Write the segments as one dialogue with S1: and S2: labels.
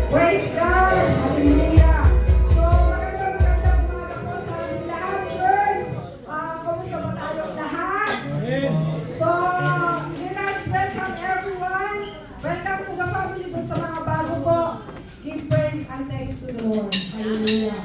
S1: Praise God! Hallelujah! So, magandang umaga po sa ating lahat, church. Kumusta ba tayong lahat? So, let us welcome everyone. Welcome to the family. Sa mga bago po, give praise and thanks to the Lord. Hallelujah!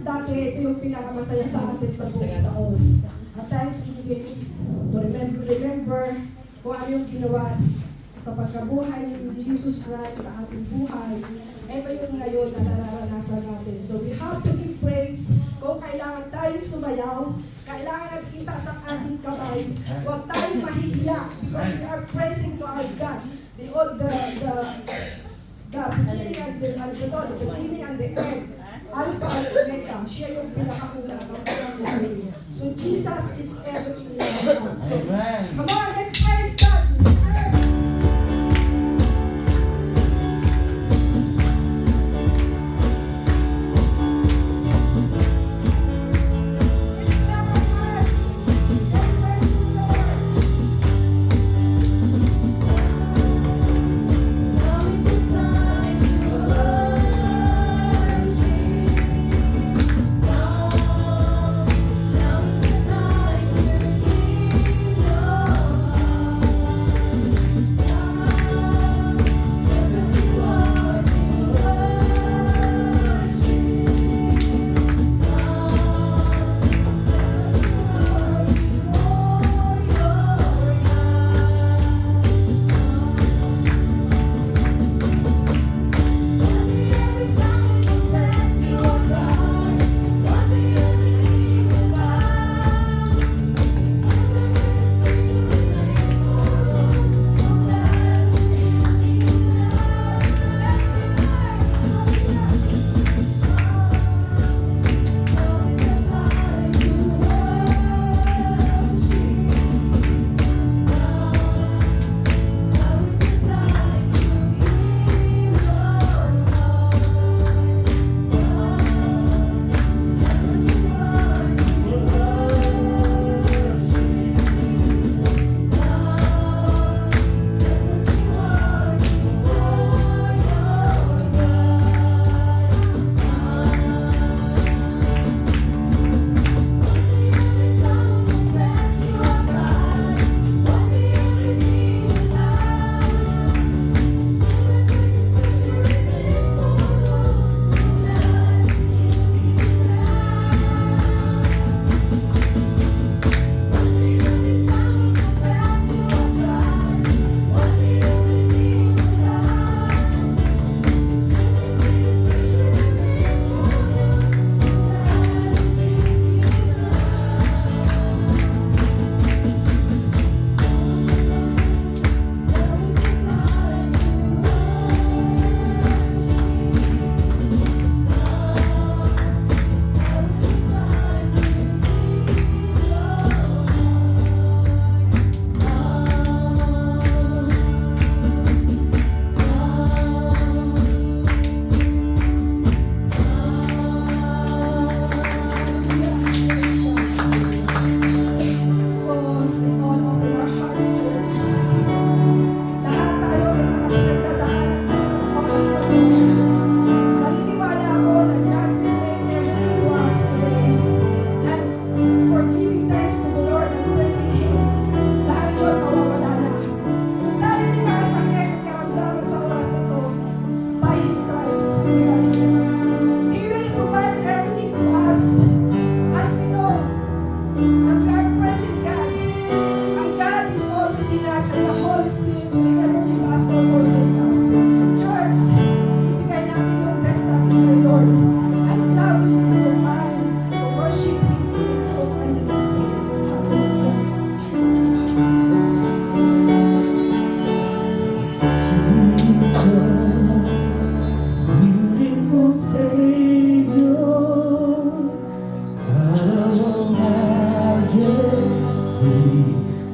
S1: Dati ito yung pinakamasaya sa atin sa buong taon. At Thanksgiving, to remember kung ano yung ginawa sa pagkabuhay ni Jesus Christ sa ating buhay. Ito yung ngayon na nararanasan natin. So we have to give praise. Kung kailangan tayong sumayaw, kailangan natin itaas ang ating kamay. Huwag tayong mahihiya because we are praising to our God. The beginning and the end. Alpha and Omega, siya yung pinakauna ng buhay. So Jesus is everything in our lives. So, come on, let's praise God!
S2: Now is the time to give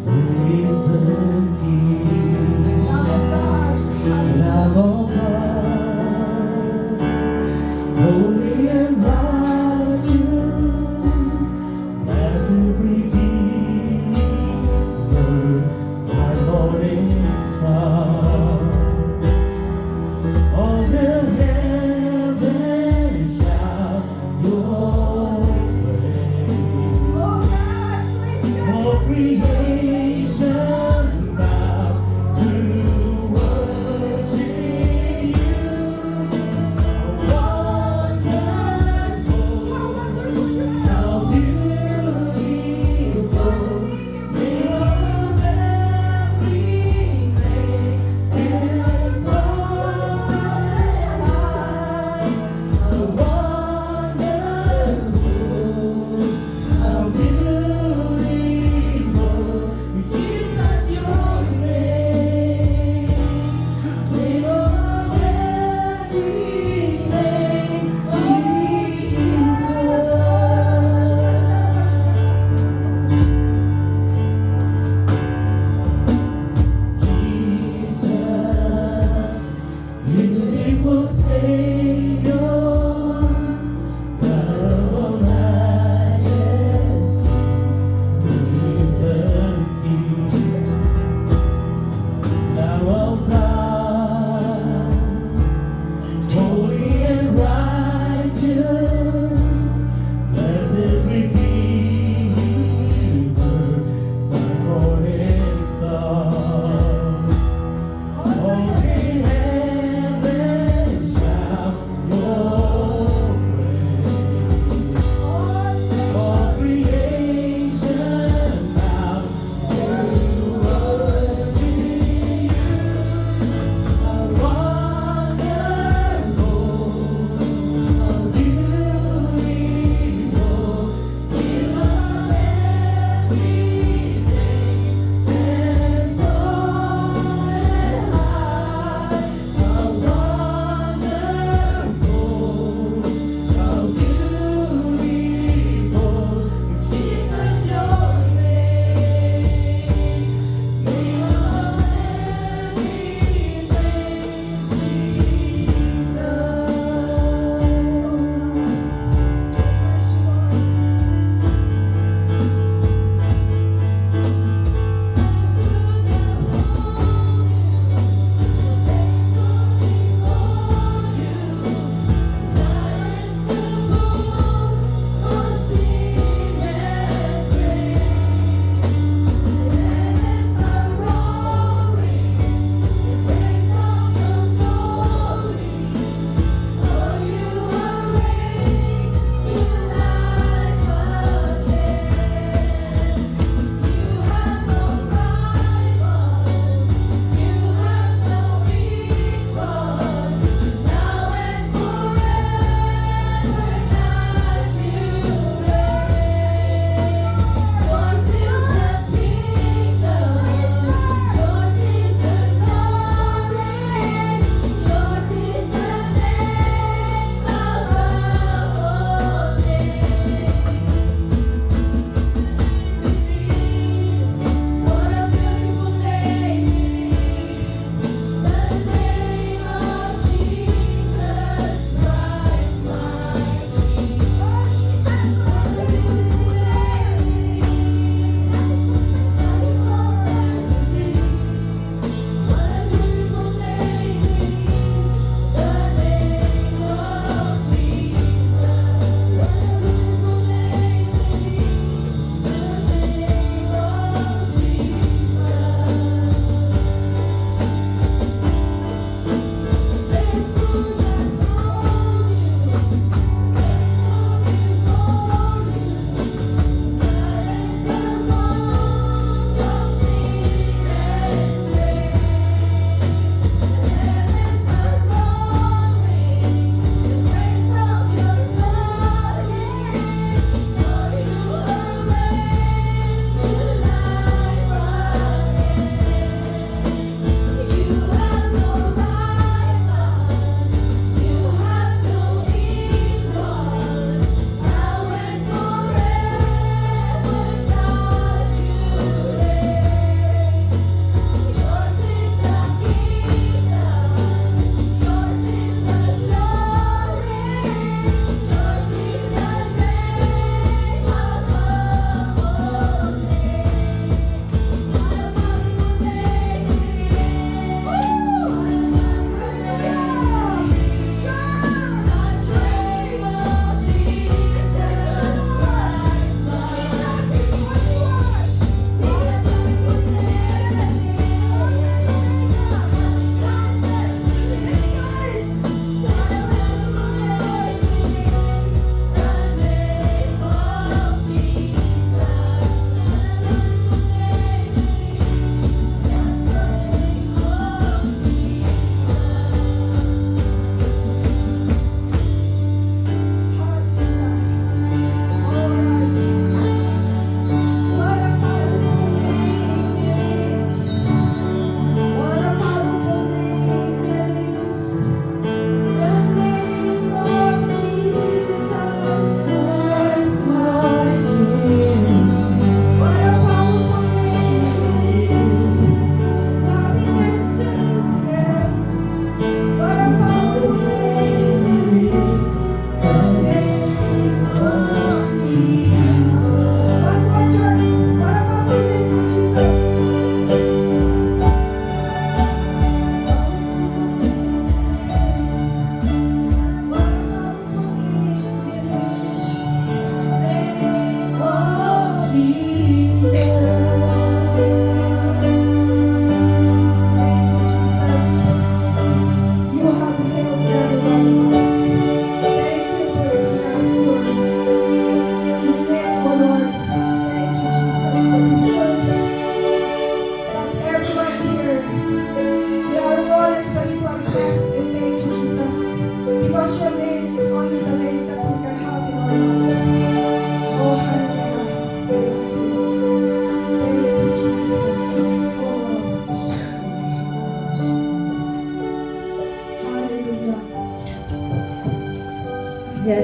S2: is the King, Lamb of God, holy and righteous, blessed Redeemer, my morning star. All the heavens shout your praise.
S1: Oh God, please God.
S2: All creation's bow to worship you.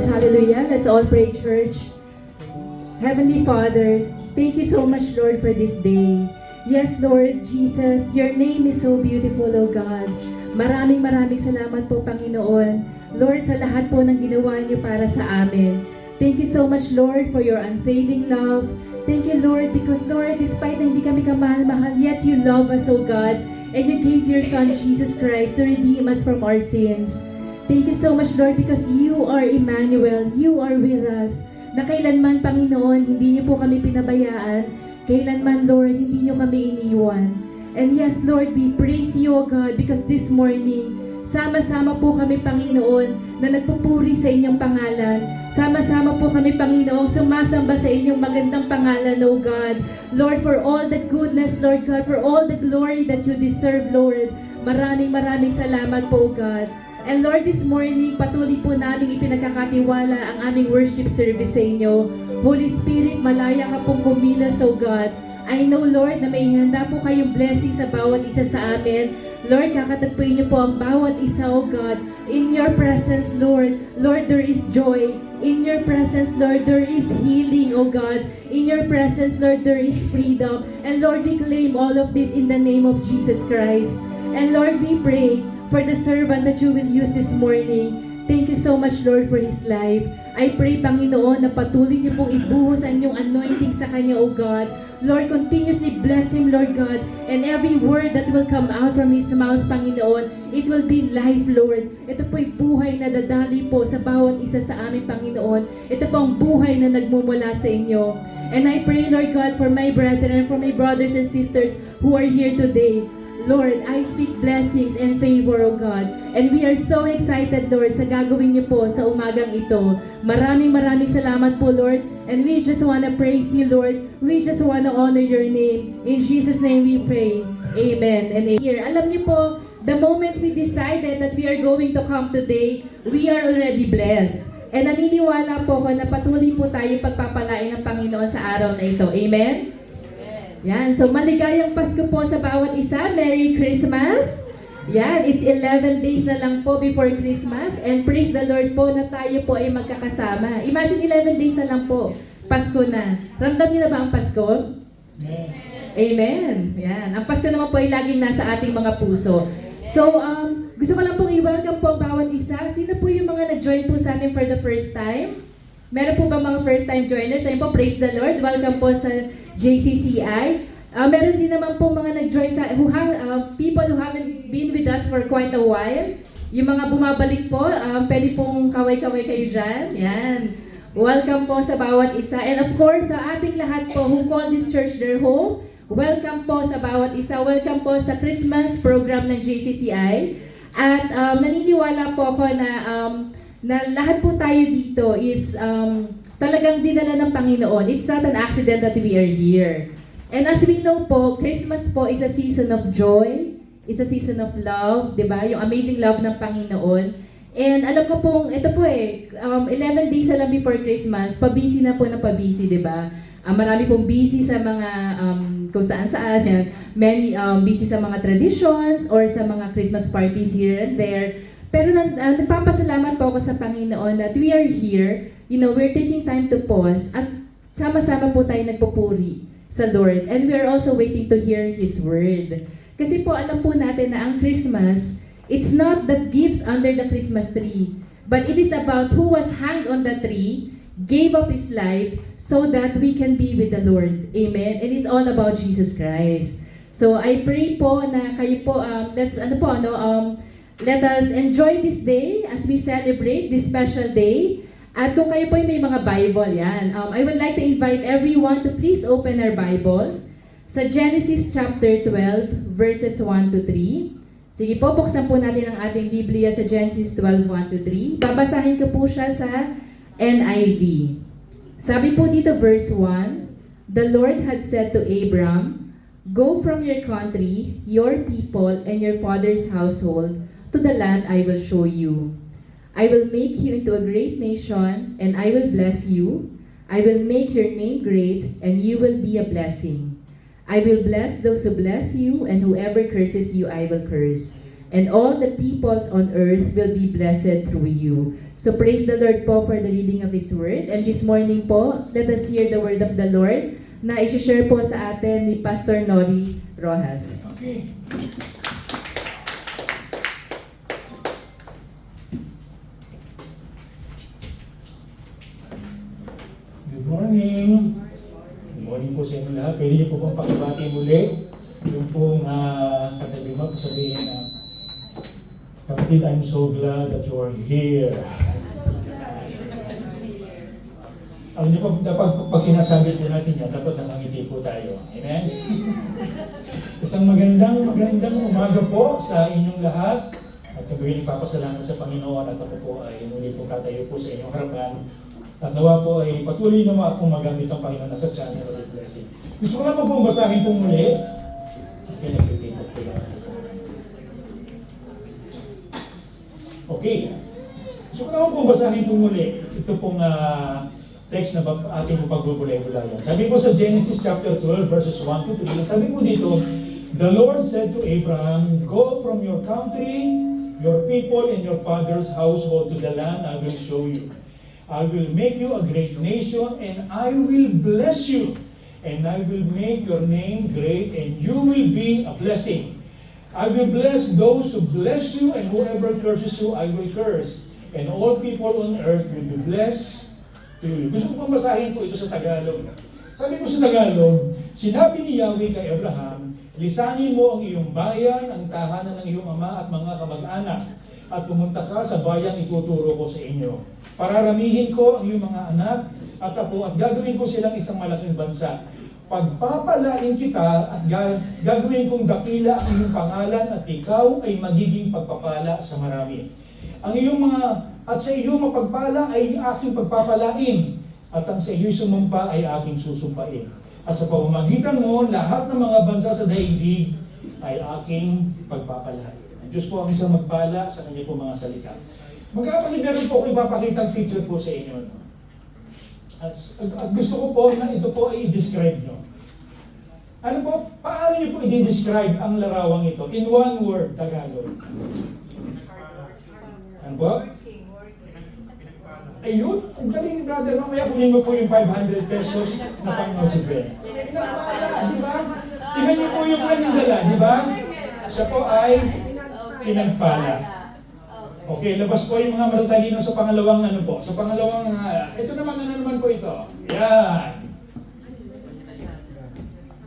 S3: Yes, hallelujah. Let's all pray, church. Heavenly Father, thank you so much, Lord, for this day. Yes, Lord Jesus, your name is so beautiful, O God. Maraming salamat po, Panginoon. Lord, sa lahat po ng ginawa niyo para sa amin. Thank you so much, Lord, for your unfailing love. Thank you, Lord, because, Lord, despite na hindi kami kamahal-mahal, yet you love us, O God. And you gave your Son, Jesus Christ, to redeem us from our sins. Thank you so much, Lord, because you are Emmanuel. You are with us. Na kailanman, Panginoon, hindi niyo po kami pinabayaan. Kailanman, Lord, hindi niyo kami iniwan. And yes, Lord, we praise you, O God, because this morning, sama-sama po kami, Panginoon, na nagpupuri sa inyong pangalan. Sama-sama po kami, Panginoon, sumasamba sa inyong magandang pangalan, O God. Lord, for all the goodness, Lord God, for all the glory that you deserve, Lord. Maraming salamat po, O God. And Lord, this morning, patuloy po namin ipinagkakatiwala ang aming worship service sa inyo. Holy Spirit, malaya ka pong kumilos, O God. I know, Lord, na may ihanda po kayong blessing sa bawat isa sa amin. Lord, kakatagpuin niyo po ang bawat isa, O God. In your presence, Lord, there is joy. In your presence, Lord, there is healing, O God. In your presence, Lord, there is freedom. And Lord, we claim all of this in the name of Jesus Christ. And Lord, we pray for the servant that you will use this morning. Thank you so much, Lord, for his life. I pray, Panginoon, na patuloy niyo pong ibuhos ang inyong anointing sa kanya, O God. Lord, continuously bless him, Lord God, and every word that will come out from his mouth, Panginoon, it will be life, Lord. Ito po'y buhay na dadali po sa bawat isa sa aming Panginoon. Ito po ang buhay na nagmumula sa inyo. And I pray, Lord God, for my brethren and for my brothers and sisters who are here today. Lord, I speak blessings and favor, O God. And we are so excited, Lord, sa gagawin niyo po sa umagang ito. Maraming salamat po, Lord. And we just want to praise you, Lord. We just want to honor your name. In Jesus' name we pray. Amen and amen. Alam niyo po, the moment we decided that we are going to come today, we are already blessed. And naniniwala po ako na patuloy po tayo pagpapalain ng Panginoon sa araw na ito. Amen? Yan, so maligayang Pasko po sa bawat isa. Merry Christmas! Yan, it's 11 days na lang po before Christmas. And praise the Lord po na tayo po ay magkakasama. Imagine 11 days na lang po. Pasko na. Ramdam niyo na ba ang Pasko? Yes. Amen. Yan. Ang Pasko naman po ay laging nasa ating mga puso. So, gusto ko lang pong i-welcome po ang bawat isa. Sino po yung mga nag-join po sa atin for the first time? Meron po ba mga first-time joiners? Ayun po, praise the Lord. Welcome po sa JCCI. Meron din naman po mga nag-join sa people who haven't been with us for quite a while. Yung mga bumabalik po, pwede pong kaway-kaway kayo dyan. Yan. Welcome po sa bawat isa. And of course, sa ating lahat po who call this church their home, welcome po sa bawat isa. Welcome po sa Christmas program ng JCCI. At naniniwala po ako na lahat po tayo dito is talagang dinala ng Panginoon. It's not an accident that we are here. And as we know po, Christmas po is a season of joy. It's a season of love, di ba? Yung amazing love ng Panginoon. And alam ko pong, ito po 11 days na lang before Christmas, pabisi na po na pabisi, di ba? Marami pong busy sa mga kung saan-saan yan. Many busy sa mga traditions or sa mga Christmas parties here and there. Pero nagpapasalamat po ako sa Panginoon that we are here, we're taking time to pause at sama-sama po tayo nagpupuri sa Lord. And we are also waiting to hear His Word. Kasi po alam po natin na ang Christmas, it's not the gifts under the Christmas tree, but it is about who was hanged on the tree, gave up His life, so that we can be with the Lord. Amen? And it's all about Jesus Christ. So I pray po na kayo po, let us enjoy this day as we celebrate this special day. At kung kayo po may mga Bible, yan. I would like to invite everyone to please open our Bibles sa Genesis chapter 12, verses 1 to 3. Sige po, buksan po natin ang ating Biblia sa Genesis 12, 1 to 3. Babasahin ko po siya sa NIV. Sabi po dito, verse 1, The Lord had said to Abram, Go from your country, your people, and your father's household to the land I will show you. I will make you into a great nation, and I will bless you. I will make your name great, and you will be a blessing. I will bless those who bless you, and whoever curses you, I will curse. and all the peoples on earth will be blessed through you. So praise the Lord po for the reading of His Word. And this morning po, let us hear the Word of the Lord na i-share po sa atin ni Pastor Nori Rojas.
S4: Okay. Good morning. Good morning po sa inyo lahat. Pwede niyo po bang pakibati muli yung pong katabi mo, sabihin na kapatid, I'm so glad that you are here. Alam niyo po, dapat pag sinasabi po natin yan, dapat nakangiti po tayo. Amen? Isang magandang umaga po sa inyong lahat. At kami nagpapasalamat sa Panginoon at ako po ay muli po katayo po sa inyong harapan. At nawa po ay patuloy naman akong magamit ang Panginoon na sa chance of blessing. Gusto ko lang po pong basahin po muli. Okay, nagtitipot po lang. Okay. Gusto ko naman pong basahin po muli. Ito pong text na ating pong pagbubulay-bulayan. Sabi po sa Genesis chapter 12 verses 1 to 3. Sabi po dito, the Lord said to Abraham, go from your country, your people, and your father's household to the land I will show you. I will make you a great nation, and I will bless you. And I will make your name great, and you will be a blessing. I will bless those who bless you, and whoever curses you, I will curse. And all people on earth will be blessed to you. Gusto ko pang basahin po ito sa Tagalog. Sabi ko sa Tagalog, sinabi ni Yahweh kay Abraham, lisanin mo ang iyong bayan, ang tahanan ng iyong ama at mga kamag-anak, at pumunta ka sa bayang ituturo ko sa inyo. Pararamihin ko ang iyong mga anak at apo at gagawin ko silang isang malaking bansa. Pagpapalain kita at gagawin kong dakila ang iyong pangalan at ikaw ay magiging pagpapala sa marami. Ang iyong mga at sa iyong mapagpala ay aking pagpapalain at ang sa iyong sumumpa ay aking susumpain. At sa pamamagitan mo, lahat ng mga bansa sa daigdig ay aking pagpapalain. Diyos po ang isang magpala sa kanya po mga salita. Magkakapalid, meron po ako ipapakita picture po sa inyo. No? At gusto ko po na ito po ay i-describe nyo. Ano po, paano nyo po i-describe ang larawang ito? In one word, Tagalog. Ano po? Ayun, ang galing brother, mamaya kunin mo po yung 500 pesos na pang-noche Ben. Di ba? Tingnan niyo po yung kanyang dala, di ba? Siya po ay pinagpala. Okay, labas po yung mga matatalino sa pangalawang ano po. Sa pangalawang, ito naman, ano naman po ito? Yan.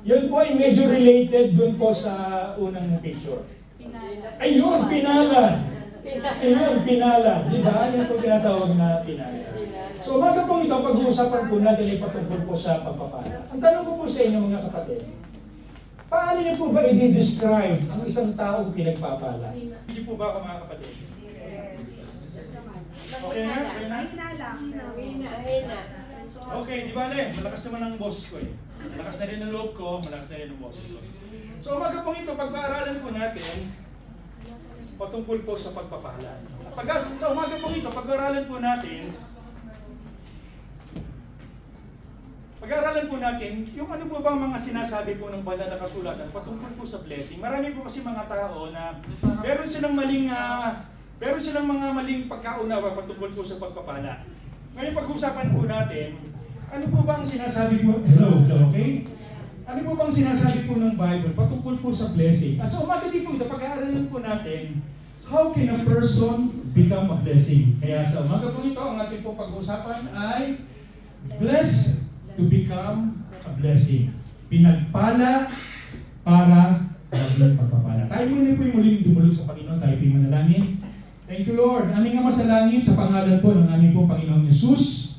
S4: Yun po ay medyo related dun po sa unang picture. Ayun, pinala. Ayun, pinala. Di ba? Yan po tinatawag na pinala. So umaga po ito, pag-uusapan po natin ay patungkol po sa pagpapala. Ang tanong ko po sa inyo mga kapatid, paano niyo po ba i-describe ang isang taong pinagpapala? Hindi po ba ako mga kapatid? Okay na? Okay na? Okay, di ba ne? Malakas naman ang boses ko eh. Malakas na rin ang loob ko, malakas na rin ang boses ko. So umaga po ito, pag-aaralan po natin, patungkol po sa pagpapala. Sa umaga po ito, pag-aaralan po natin, yung ano po bang mga sinasabi po ng banal na kasulatan patungkol po sa blessing. Marami po kasi mga tao na meron silang mga maling pagkaunawa patungkol po sa pagpapala. Ngayon pag-usapan po natin, ano po bang sinasabi po, okay? Ano po bang sinasabi po ng Bible patungkol po sa blessing? At sa umaga din po ito, pag-aaralan po natin, how can a person become a blessing? Kaya sa umaga po ito, ang ating po pag-uusapan ay blessed to become a blessing. Pinagpala para maging pagpapala. Tayo muna po yung muling dumulog sa Panginoon. Tayo po yung manalangin. Thank you Lord. Aming Ama sa langit, sa pangalan po ng aming po Panginoong Yesus.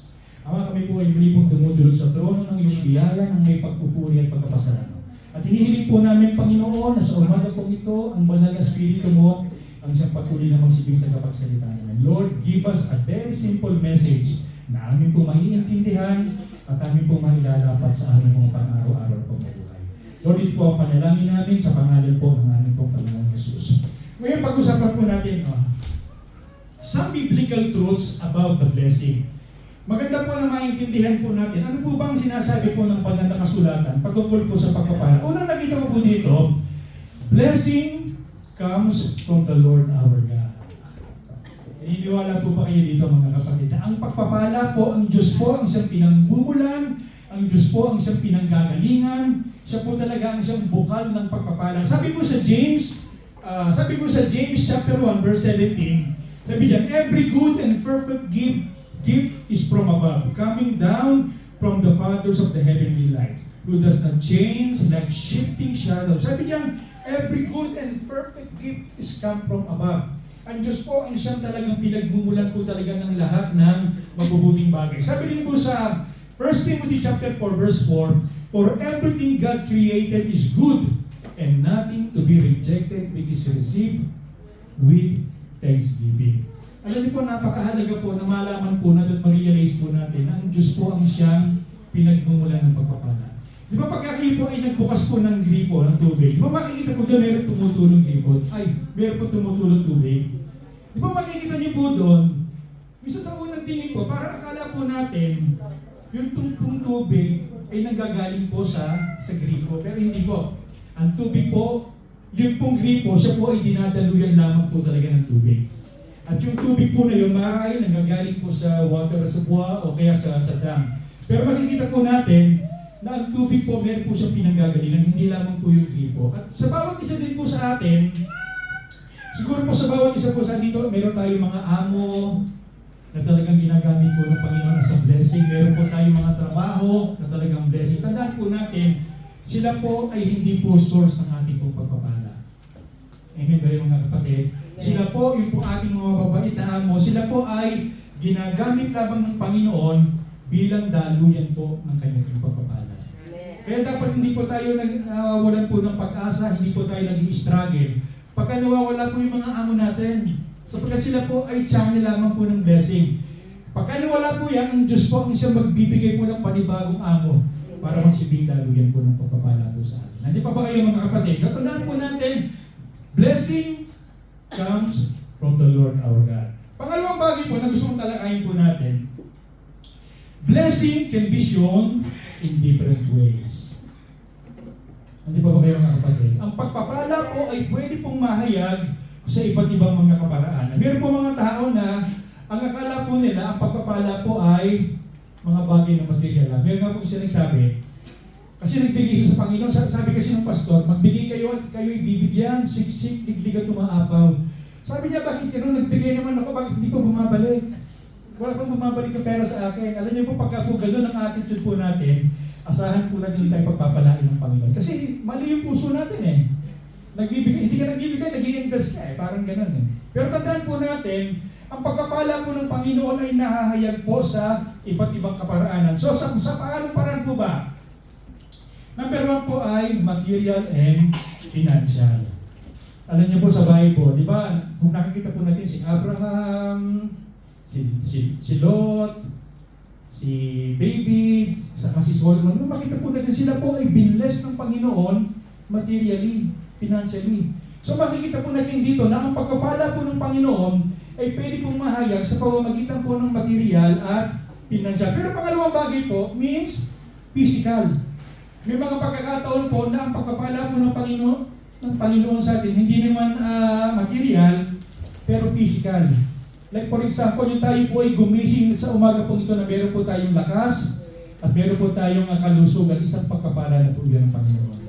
S4: Ama, kami po ay muli pong dumudulog sa trono ng iyong biyaya ng may pagpupuri at pagkapasalamat. At hinihiling po namin Panginoon na sa umaga po ito, ang banal na Espiritu mo ang isang patuloy na magsibing tagapagsalita namin. Lord, give us a very simple message na aming po maiintindihan at aming po mailalapat sa aming mga pang-araw-araw po buhay. Lord, ito po ang panalangin namin sa pangalan po ng aming po Panginoong Yesus. Ngayon pag-usapan po natin some biblical truths about the blessing. Maganda po na maintindihan po natin ano po bang sinasabi po ng banal na kasulatan patungkol po sa pagpapala. Unang nakita ko po dito, blessing comes from the Lord our God. Naniniwala po ba kayo dito mga kapatid? Ang pagpapala po, ang Diyos po ang isang pinangbumulan, ang Diyos po ang isang pinanggagalingan, siya po talaga ang isang bukal ng pagpapala. Sabi po sa James chapter 1 verse 17, sabi diyan, every good and perfect gift is from above, coming down from the fathers of the heavenly light, who does not change like shifting shadows. Sabi diyan, every good and perfect gift is come from above. Ang Diyos po ang siyang talagang pinagmumulan po talaga ng lahat ng mabubuting bagay. Sabi din po sa 1 Timothy chapter 4 verse 4, for everything God created is good, and nothing to be rejected which is received with thanksgiving. Alam niyo po, napakahalaga po na malaman po natin at ma-realize po natin na ang Diyos po ang siyang pinagmumulan ng pagpapala. Di ba pagka kayo po ay nagbukas po ng gripo, ng tubig, di ba makikita po doon meron tumutulong gripo? Meron po tumutulong tubig. Di ba makikita niyo po doon, minsan sa unang tingin po, parang akala po natin, yung tungtong tubig ay nanggagaling po sa gripo. Pero hindi po. Ang tubig po, yung pong gripo, siya po ay dinadaluyan lamang po talaga ng tubig. At yung tubig po na yun, maaaring nanggagaling po sa water reservoir o kaya sa dam. Pero makikita po natin na ang tubig po, meron po siyang pinanggagalingan, hindi lamang po yung gripo. At sa bawat isa din po sa atin, siguro po sa bawat isa po sa dito, meron tayong mga amo na talagang ginagamit po ng Panginoon as a blessing. Meron po tayong mga trabaho na talagang blessing. Tandaan po natin, sila po ay hindi po source ng ating pong pagpapala. Amen ba yung mga kapatid? Sila po, yung po ating mga mababait na amo, sila po ay ginagamit lamang ng Panginoon bilang daluyan po ng kanyang pagpapala. Kaya dapat hindi po tayo nawawalan po ng pag-asa, hindi po tayo nag-i-struggle. Pagka nawawala po yung mga amo natin, sapagkat sila po ay channel lamang po ng blessing. Pagka nawala po yan, ang Diyos po ang isang magbibigay po ng panibagong amo para magsibing daluyan po ng pagpapala po sa atin. Nandiyan pa ba kayo mga kapatid? So tandaan po natin, blessing comes from the Lord our God. Pangalawang bagay po na gusto kong talakayin po natin, blessing can be shown in different ways. Hindi ba kayo mga kapatid? Ang pagpapala po ay pwede pong mahayag sa iba't ibang mga kaparaanan. Meron po mga tao na ang akala po nila, ang pagpapala po ay mga bagay na material lang. Meron nga po isa nagsabi, kasi nagbigay siya sa Panginoon, sabi kasi ng pastor, magbigay kayo at kayo'y bibigyan, siksik, liglig at umaapaw. Sabi niya, bakit gano'n? Nagbigay naman ako, bakit hindi ko bumabalik? Wala pong bumabalik ng pera sa akin. Alam niyo po, pagka po gano'n ang attitude po natin, asahan po natin hindi tayo pagpapalain ng Panginoon. Kasi mali yung puso natin eh. Nagbibigay, hindi ka nagbibigay, nag-i-invest ka eh. Parang gano'n eh. Pero tandaan po natin, ang pagpapala po ng Panginoon ay nahahayag po sa iba't ibang kaparaanan. So sa paanong paraan po ba? Number 1 po ay material and financial. Alam niyo po sa Bible, di ba? Kung nakikita po natin si Abraham, si Lot, si David, saka si Solomon, kung makita po natin sila po ay binless ng Panginoon materially, financially. So makikita po natin dito na ang pagpapala po ng Panginoon ay pwede pong mahayag sa pamamagitan po ng material at financial. Pero pangalawang bagay po means physical. May mga pagkakataon po na ang pagpapala po ng Panginoon sa atin, hindi naman material, pero physical. Like for example, yung tayo po ay gumising sa umaga po ito na meron po tayong lakas at meron po tayong kalusugan, isang pagpapala na po yan ng Panginoon.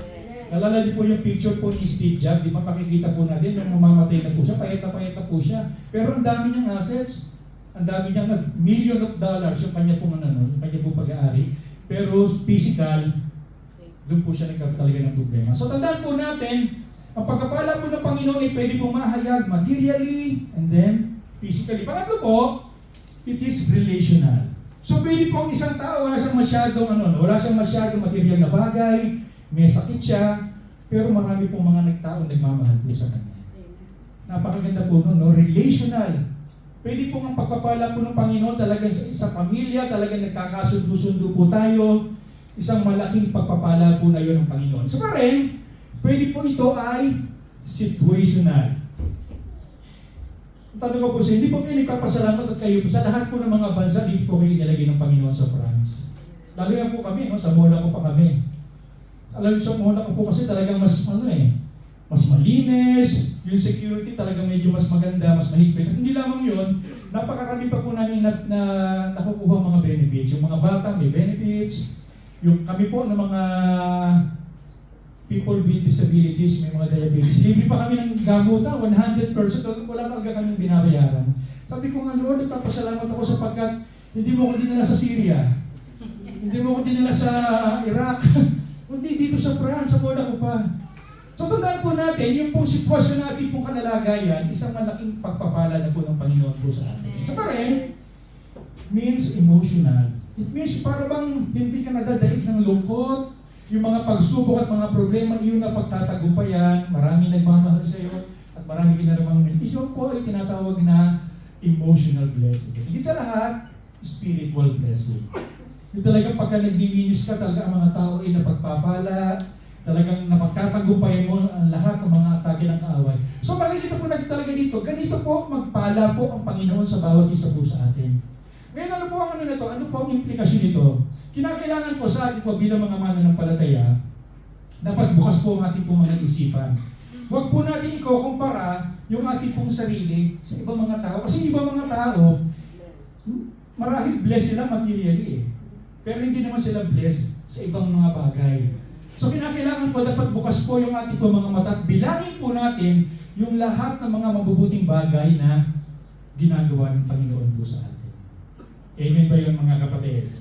S4: Nalala niyo po yung picture po ni Steve Jobs, di ba makikita po natin nung mamamatay na po siya, payata-payata po siya. Pero ang dami niyang assets, ang dami niyang $1 million yung kanya pong yung kanya pong pag-aari. Pero physical, doon po siya nagkaroon talaga ng problema. So tandaan po natin, ang pagkapala po ng Panginoon ay pwede pong mahayag materially and then physically. Pangatlo po, it is relational. So pwede pong isang tao wala siyang masyadong material na bagay, may sakit siya, pero marami pong mga nagtaong nagmamahal po sa kanya. Napakaganda po nun, no? Relational. Pwede pong ang pagpapala po ng Panginoon talagang sa pamilya, talagang nagkakasundo-sundo po tayo, isang malaking pagpapala po na yun ng Panginoon. So pa rin, pwede po ito ay situational. Tanong ko po siya, hindi po kayo nagpapasalamat at kayo sa lahat po ng mga bansa, dito po kayo nilagay ng Panginoon sa France. Lalo na po kami, no? Sa Monaco pa kami. Alam niyo sa Monaco po kasi talagang mas mas malinis, yung security talaga medyo mas maganda, mas mahigpit. At hindi lamang yun, napakarami pa po namin na nakukuha mga benefits. Yung mga bata may benefits, yung kami po ng mga people with disabilities, may mga diabetes. Libre pa kami ng gamutan, 100%, wala talaga kaming binabayaran. Sabi ko nga, Lord, nagpapasalamat ako sapagkat hindi mo ko dinala sa Syria, hindi mo ko dinala sa Iraq, hindi dito sa France, sa bola ko pa. So tandaan po natin, yung pong sitwasyon natin pong kalalagayan, isang malaking pagpapala na po ng Panginoon po sa atin. Isa pa rin, means emotional. It means para bang hindi ka nadadaig ng lungkot, yung mga pagsubok at mga problema, iyon na pagtatagumpayan, marami nagmamahal sa iyo, at marami kinaramang iyon po ay tinatawag na emotional blessing. Higit sa lahat, spiritual blessing. Yung talagang pagka nagbibigis ka, talaga ang mga tao ay napagpapala, talagang napagtatagumpayan mo ang lahat ng mga atake ng kaaway. So makikita po natin talaga dito, ganito po magpala po ang Panginoon sa bawat isa po sa atin. Ngayon ano po ang ano nito? Ano po ang implikasyon nito? Kinakailangan po sa atin po bilang mga mananampalataya, dapat bukas po ang ating pong mga isipan. Huwag po natin ikukumpara yung ating pong sarili sa ibang mga tao. Kasi ibang mga tao, marahil blessed sila materially eh. Pero hindi naman sila blessed sa ibang mga bagay. So kinakailangan po dapat bukas po yung ating po mga mata at bilangin po natin yung lahat ng mga mabubuting bagay na ginagawa ng Panginoon po sa atin. Amen ba yun mga kapatid?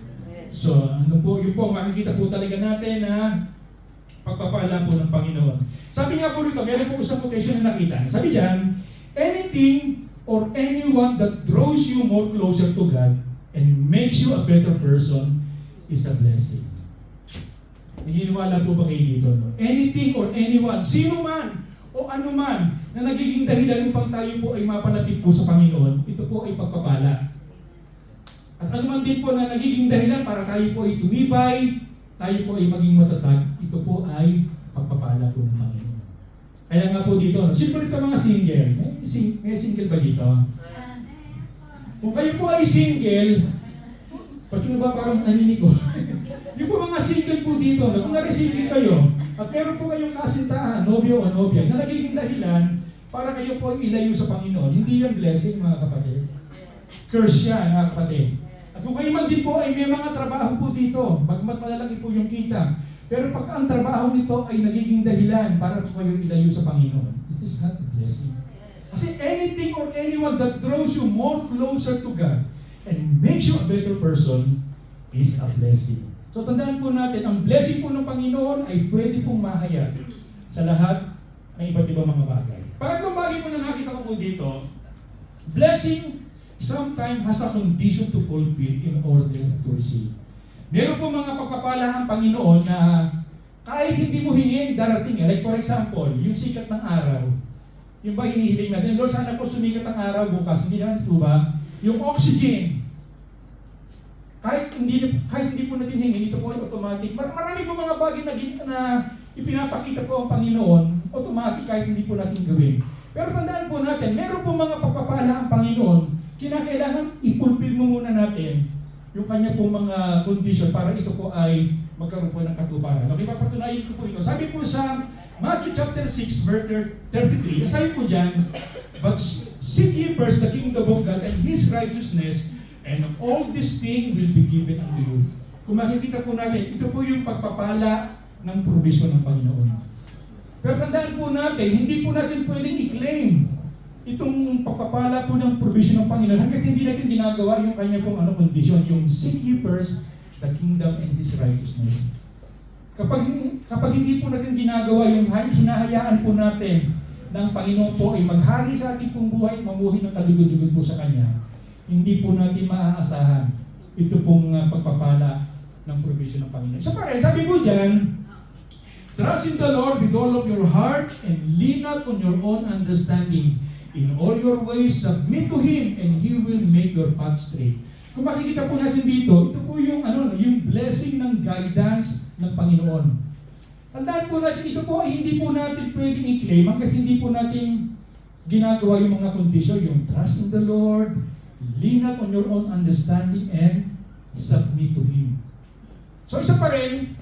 S4: So ano po, yun po makikita po talaga natin na pagpapala po ng Panginoon. Sabi nga po rito, meron po isang quotation na nakita. Sabi dyan, anything or anyone that draws you more closer to God and makes you a better person is a blessing. Naniniwala po ba kayo dito? No? Anything or anyone, sino man o ano man na nagiging dahilan upang tayo po ay mapalapit po sa Panginoon, ito po ay pagpapala. At ano man din po na nagiging dahilan para tayo po ay tumibay, tayo po ay maging matatag, ito po ay pagpapala po ng Panginoon. Kaya nga po dito, no? Sino rito mga single? May single ba dito? Kung kayo po ay single, pati mo ba parang naninig ko? Yung po mga single po dito, no? Kung na-receive kayo, at meron po kayong kasintahan, nobyo o nobya, na nagiging dahilan para kayo po ilayo sa Panginoon, hindi yan blessing mga kapatid. Curse yan mga kapatid. At kung kayo man din po ay may mga trabaho po dito, bagmat malalaki po yung kita, pero pag ang trabaho nito ay nagiging dahilan para po kayo ilayo sa Panginoon, it is not a blessing. Kasi anything or anyone that draws you more closer to God and makes you a better person is a blessing. So tandaan po natin, ang blessing po ng Panginoon ay pwede pong mahayag sa lahat ng iba't ibang mga bagay. Pangatlong bagay po na nakita ko po dito, blessing sometimes has a condition to fulfill in order to receive. Meron po mga pagpapala ang Panginoon na kahit hindi mo hingin, darating. Like for example, yung sikat ng araw. Yung ba hinihiling natin, Lord, sana po sumikat ang araw bukas. Hindi naman ito ba? Yung oxygen. Kahit hindi po natin hingin, ito po ay automatic. Marami po mga bagay na ipinapakita po ang Panginoon, automatic kahit hindi po natin gawin. Pero tandaan po natin, meron po mga pagpapala ang Panginoon, kinakailangan i-fulfill mo muna natin yung kanya po mga condition para ito po ay magkaroon po ng katuparan. Okay, papatunayin ko po ito. Sabi po sa Matthew chapter 6, verse 33, sabi po dyan, but seek ye first the kingdom of God and His righteousness, and all these things will be given unto you. Kung makikita po natin, ito po yung pagpapala ng provision ng Panginoon. Pero tandaan po natin, hindi po natin pwedeng i-claim itong pagpapala po ng provision ng Panginoon hanggat hindi natin ginagawa yung kanya pong condition, yung seek ye first the kingdom and His righteousness. Kapag hindi po natin ginagawa yung hinahayaan po natin ng Panginoon po ay maghari sa ating pong buhay, mamuhi ng kaligod-ligod po sa Kanya, hindi po natin maaasahan ito pong pagpapala ng provision ng Panginoon. So sabi po dyan, trust in the Lord with all of your heart and lean not on your own understanding. In all your ways, submit to Him and He will make your path straight. Kung makikita po natin dito, ito po yung, yung blessing ng guidance ng Panginoon. Tandaan po natin, ito po ay hindi po natin pwedeng i-claim hanggang hindi po natin ginagawa yung mga kondisyon, yung trust in the Lord, lean not on your own understanding, and submit to Him. So isa pa rin,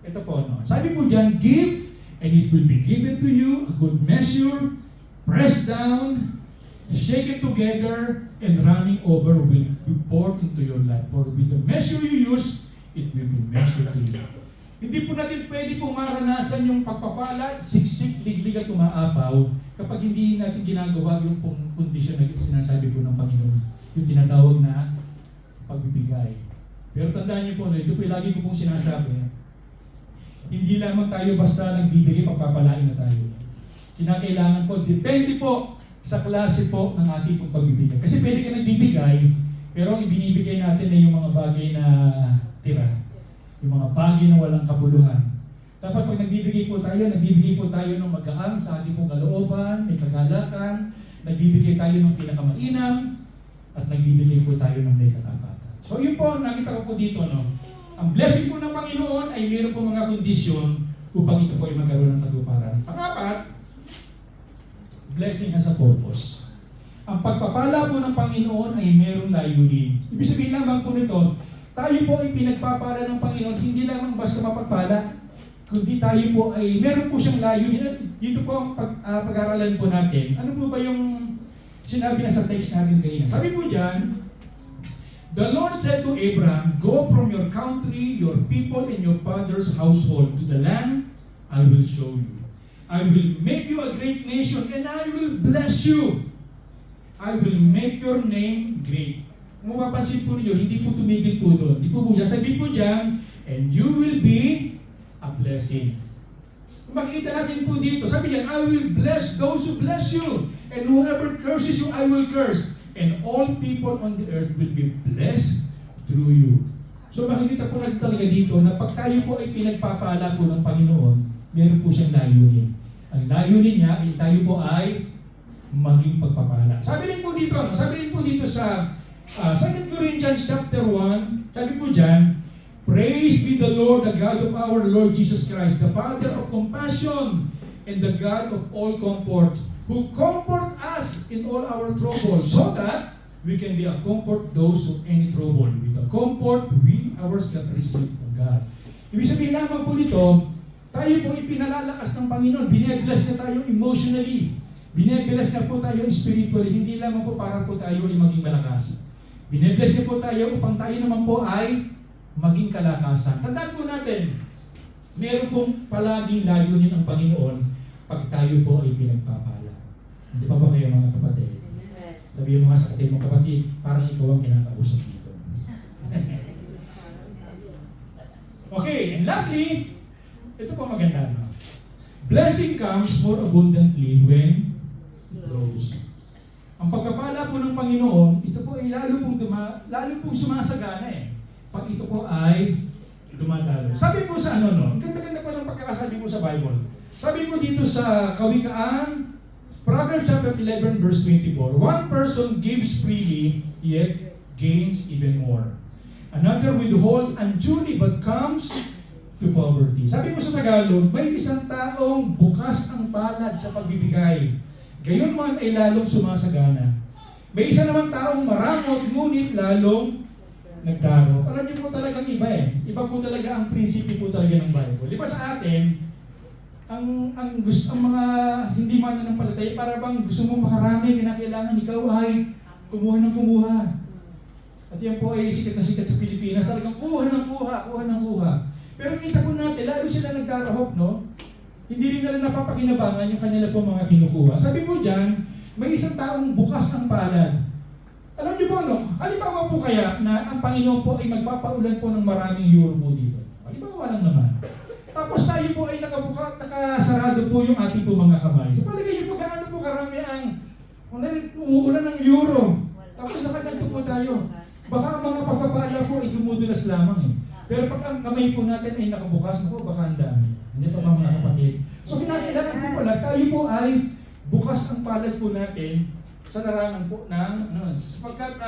S4: ito po, sabi po dyan, give
S5: and it will be given to you, a good measure, pressed down, shaken together, and running over will be poured into your lap. For with the measure you use, it will be measured to you. Hindi po natin pwede pong maranasan yung pagpapala, siksik, liglig at umaapaw kapag hindi natin ginagawa yung pong kondisyon na sinasabi po ng Panginoon. Yung tinatawag na pagbibigay. Pero tandaan niyo po, ito po lagi ko pong sinasabi, hindi lamang tayo basta nagbibigay, pagpapalain na tayo. Kinakailangan po, depende po sa klase po ng ating pong pagbibigay. Kasi pwede ka nagbibigay, pero ang ibinibigay natin ay yung mga bagay na tira. Yung mga bagay na walang kabuluhan. Dapat pag nagbibigay po tayo ng magaang sa ating pong kalooban, may kagalakan, nagbibigay tayo ng pinakamainam, at nagbibigay po tayo ng may katapatan. So yun po, nakita ko po dito, no? Ang blessing po ng Panginoon ay mayroon po mga kondisyon upang ito po ay magkaroon ng katuparan. Pangapat, blessing has a purpose. Ang pagpapala po ng Panginoon ay mayroong layunin. Ibig sabihin lamang po nito, tayo po ay pinagpapala ng Panginoon, hindi lamang basta mapagpala, kundi tayo po ay meron po siyang layunin. Dito po ang pag-aaralan po natin. Ano po ba yung sinabi na sa text natin kanina? Sabi po dyan, the Lord said to Abraham, go from your country, your people, and your father's household to the land I will show you. I will make you a great nation, and I will bless you. I will make your name great. Kung mapapansin po niyo, hindi po tumigil po doon. Hindi po po dyan. Sabi po dyan, and you will be a blessing. Kung makikita natin po dito, sabi dyan, I will bless those who bless you, and whoever curses you, I will curse. And all people on the earth will be blessed through you. So makikita po natin talaga dito na pag tayo po ay pinagpapala po ng Panginoon, meron po siyang layunin. Ang layunin niya ay tayo po ay maging pagpapala. Sabi rin po dito sa 2 Corinthians chapter 1, sabi po dyan, praise be the Lord, the God of our Lord Jesus Christ, the Father of compassion and the God of all comfort, who comfort us in all our trouble, so that we can be a comfort those of any trouble. With the comfort we ourselves receive from God. Ibig sabihin lamang po nito, tayo po ipinalalakas ng Panginoon. Binebless na tayo emotionally. Binebless na po tayo spiritually. Hindi lamang po para po tayo ay maging malakas. Binebless na po tayo upang tayo naman po ay maging kalakasan. Tandaan po natin, meron pong palaging layunin ang Panginoon pag tayo po ay pinagpapala. Hindi pa ba kayo mga kapatid? Sabihin mo nga sa kapatid mo, kapatid, parang ikaw ang kinakausap dito. Okay, and lastly, ito po maganda, no? Blessing comes more abundantly when it grows. Ang pagpapala po ng Panginoon, ito po ay lalo pong sumasagana eh. Pag ito po ay dumadalo. Sabi po sa ang ganda-ganda po ng pagkakasabi po sa Bible. Sabi po dito sa Kawikaan, Proverbs chapter 11 verse 24, one person gives freely, yet gains even more. Another withholds unduly but comes to poverty. Sabi mo sa Tagalog, may isang taong bukas ang palad sa pagbibigay. Gayon man ay lalong sumasagana. May isa naman taong marangot, ngunit lalong nagdaro. Alam niyo po talagang iba eh. Iba po talaga ang prinsipyo po talaga ng Bible. Di ba sa atin, ang mga hindi mananampalataya, para bang gusto mo makarami, kinakailangan ikaw ay kumuha ng kumuha. At yan po ay sikat na sikat sa Pilipinas, talagang kuha ng kuha. Pero kita po natin, lalo sila nagdarahop, no? Hindi rin nila napapakinabangan yung kanila po mga kinukuha. Sabi po dyan, may isang taong bukas ang palad. Alam niyo po, no? Halimbawa po kaya na ang Panginoon po ay magpapaulan po ng maraming euro po dito. Halimbawa lang naman. Tapos tayo po ay nakasarado po yung ating po mga kamay. So palagay niyo po gaano po karami ang umuulan ng euro. Tapos nakaganto po tayo. Baka ang mga pagpapala po ay dumudulas lamang eh. Pero pag ang kamay po natin ay nakabukas na po, baka ang dami. Hindi pa mga kapatid. So kinakailangan po pala, tayo po ay bukas ang palad po natin sa larangan po ng sapagkat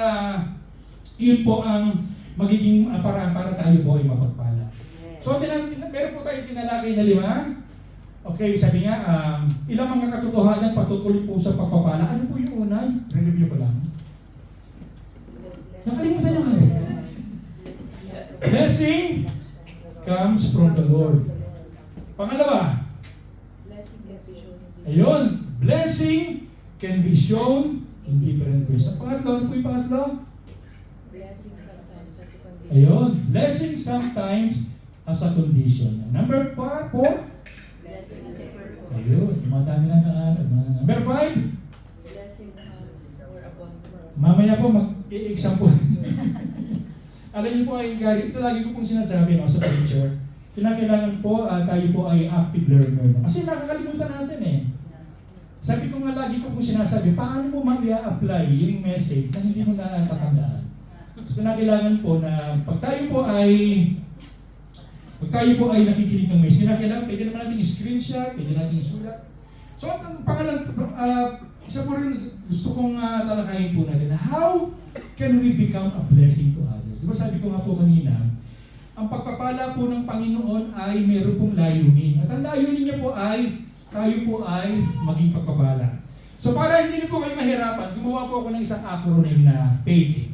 S5: yun po ang magiging paraan para tayo po ay mapagpala. So, meron po tayo tinalakay na 5. Okay, sabi nga, ilang mga katotohanan patutuloy po sa pagpapala. Ano po yung una? Re-review ko lang. Nakalimutan nyo nga. Blessing comes from the Lord. Pangalawa, Ayun, blessing can be shown in different ways. Ang pangatlo, ano po yung pangatlo? Ayun, blessing sometimes as a condition. Number 4, ayun, madami na. Number 5, mamaya po mag-i-exam po. Alam niyo po ay ito lagi ko pong sinasabi sa picture. Kailangan po tayo po ay active learner. Kasi nakakalimutan natin eh. Sabi ko nga lagi ko pong sinasabi, paano mo mag-i-apply yung message na hindi mo natatandaan? So kailangan po na pag tayo po ay nakikinig ng message, kailangan pwede naman natin i-screenshot, pwede natin isulat. So ang pangalan, isa po rin gusto kong talakayin po natin, how can we become a blessing to others? Diba sabi ko nga po kanina, ang pagpapala po ng Panginoon ay meron pong layunin. At ang layunin niya po ay, tayo po ay maging pagpapala. So para hindi niyo po kayo mahirapan, gumawa po ako ng isang acronym na PAID.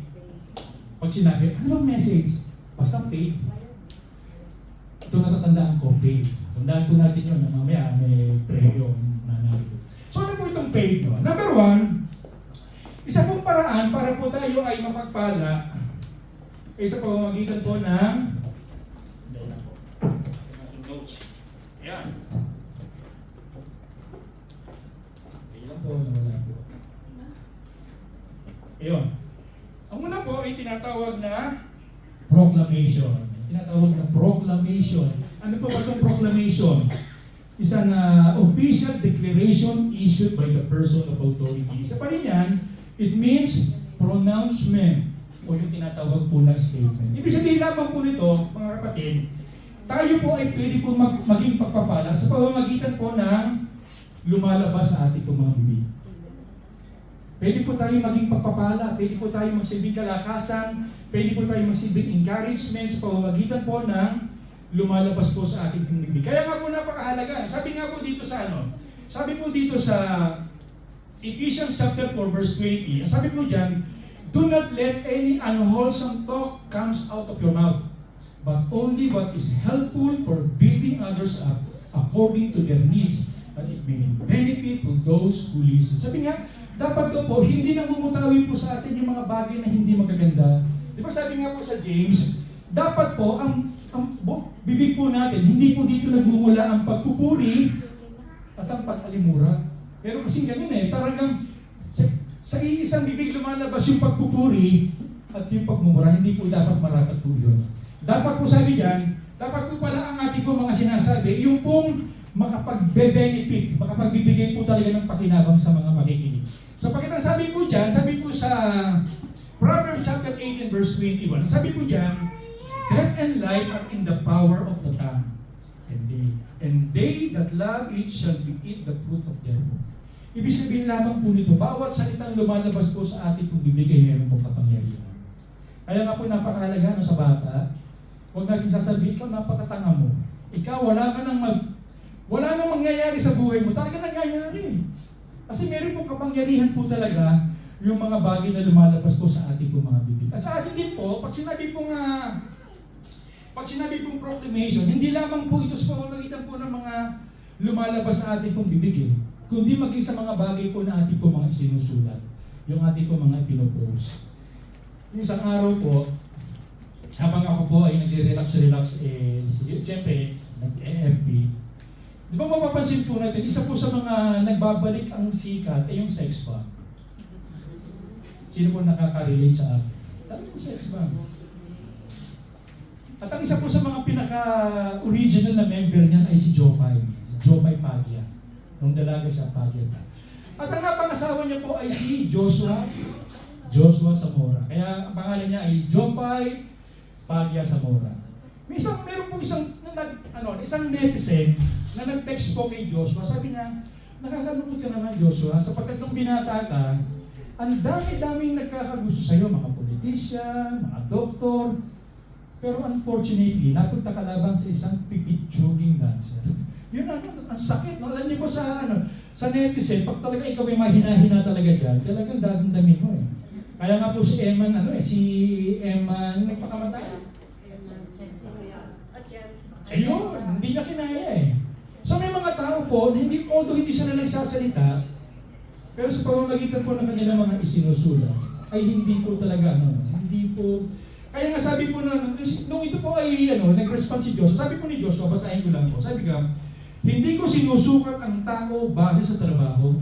S5: Pag sinabi, ano bang message? Basta PAID. Ito natatandaan ko, PAID. Tandaan po natin yun na mamaya may premyo na natin. So ano po itong PAID? No? Number 1, isa pong paraan para po tayo ay mapagpala ay sa pamamagitan po ng notes. Ayan. Ayan po, nawala po. Ayun. Ang una po ay tinatawag na proclamation. Tinatawag na proclamation. Ano po ba itong proclamation? Isang official declaration issued by the person of authority. Isa pa rin yan, it means pronouncement o yung tinatawag po na statement. Ibig sabihin lamang po nito, mga kapatid, tayo po ay pwede po maging pagpapala sa pamamagitan po ng lumalabas sa ating mga bibig. Pwede po tayo maging pagpapala, pwede po tayo magsilbing kalakasan, pwede po tayo magsilbing encouragement sa pamamagitan po ng lumalabas po sa ating bibig. Kaya nga po napakahalaga. Sabi nga po dito sa sabi po dito sa Ephesians chapter 4 verse 20, sabi po dyan, do not let any unwholesome talk comes out of your mouth, but only what is helpful for building others up according to their needs, that it may benefit to those who listen. Sabi nga, dapat ko po, hindi namumutawi po sa atin yung mga bagay na hindi magaganda. Di ba sabi nga po sa James, dapat po, ang bibig po natin, hindi po dito nagmumula ang pagpupuri at ang pag-alimura. Pero kasi ganun talagang sa iisang bibig lumalabas yung pagpupuri at yung pagmumura, hindi po dapat marapat po yun. Dapat po sabi dyan, dapat po pala ang ating po mga sinasabi, yung pong makapag-benefit, makapagbibigay po talaga ng pakinabang sa mga makikinig. So pagkat ang sabi po dyan, sabi po sa Proverbs chapter 18 verse 21, sabi po dyan, death and life are in the power of the tongue, and they that love it shall eat the fruit of their womb. Ibig sabihin lamang po nito, bawat salitang lumalabas po sa ating pagbibigay meron pong kapangyarihan. Kaya nga po napakahalaga sa bata, huwag natin sasabihin, ikaw napakatanga mo. Ikaw wala nang mangyayari sa buhay mo. Talaga nangyayari. Kasi meron pong kapangyarihan po talaga yung mga bagay na lumalabas po sa ating po mga bibig. At sa atin din po, pag sinabi pong proclamation, hindi lamang po ito sa pamamagitan po ng mga lumalabas sa ating pong bibig kundi maging sa mga bagay po na ating po mga sinusulat, yung ating po mga pinopost. Yung isang araw po, habang ako po ay nag-relax, siyempre, nag-EFP, di ba mapapansin po natin, isa po sa mga nagbabalik ang sikat ay yung sex bomb. Sino po nakaka-relate sa akin? Talagang sex bomb. At ang isa po sa mga pinaka-original na member niyan ay si Jopay Pagya. Nung dalaga siya, Pagya. At ang napangasawa niya po ay si Joshua Zamora. Kaya ang pangalan niya ay Jopay Pagya Zamora. Meron po isang netizen na nag-text po kay Joshua. Sabi niya, nakakalungkot ka naman Joshua, sapagkat nung binata ka, ang dami-daming nagkakagusto sa'yo, mga politician, mga doktor. Pero unfortunately, napunta ka labang sa isang pipitsuging dancer. Yun ang sakit. No? Alam niyo po sa netizen, pag talaga ikaw ay mahina-hina talaga dyan, talagang dadamdamin mo Kaya nga po si Eman, nagpakamatay. Ayun, hindi niya kinaya So may mga tao po po, although hindi sila nagsasalita, pero sa pamamagitan po ng kanilang mga isinusulat, ay hindi po talaga, hindi po, kaya nga sabi po na, nung ito po ay, nag-respond si Diyos, sabi po ni Joshua, basahin ko lang po, sabi ka, hindi ko sinusukat ang tao base sa trabaho,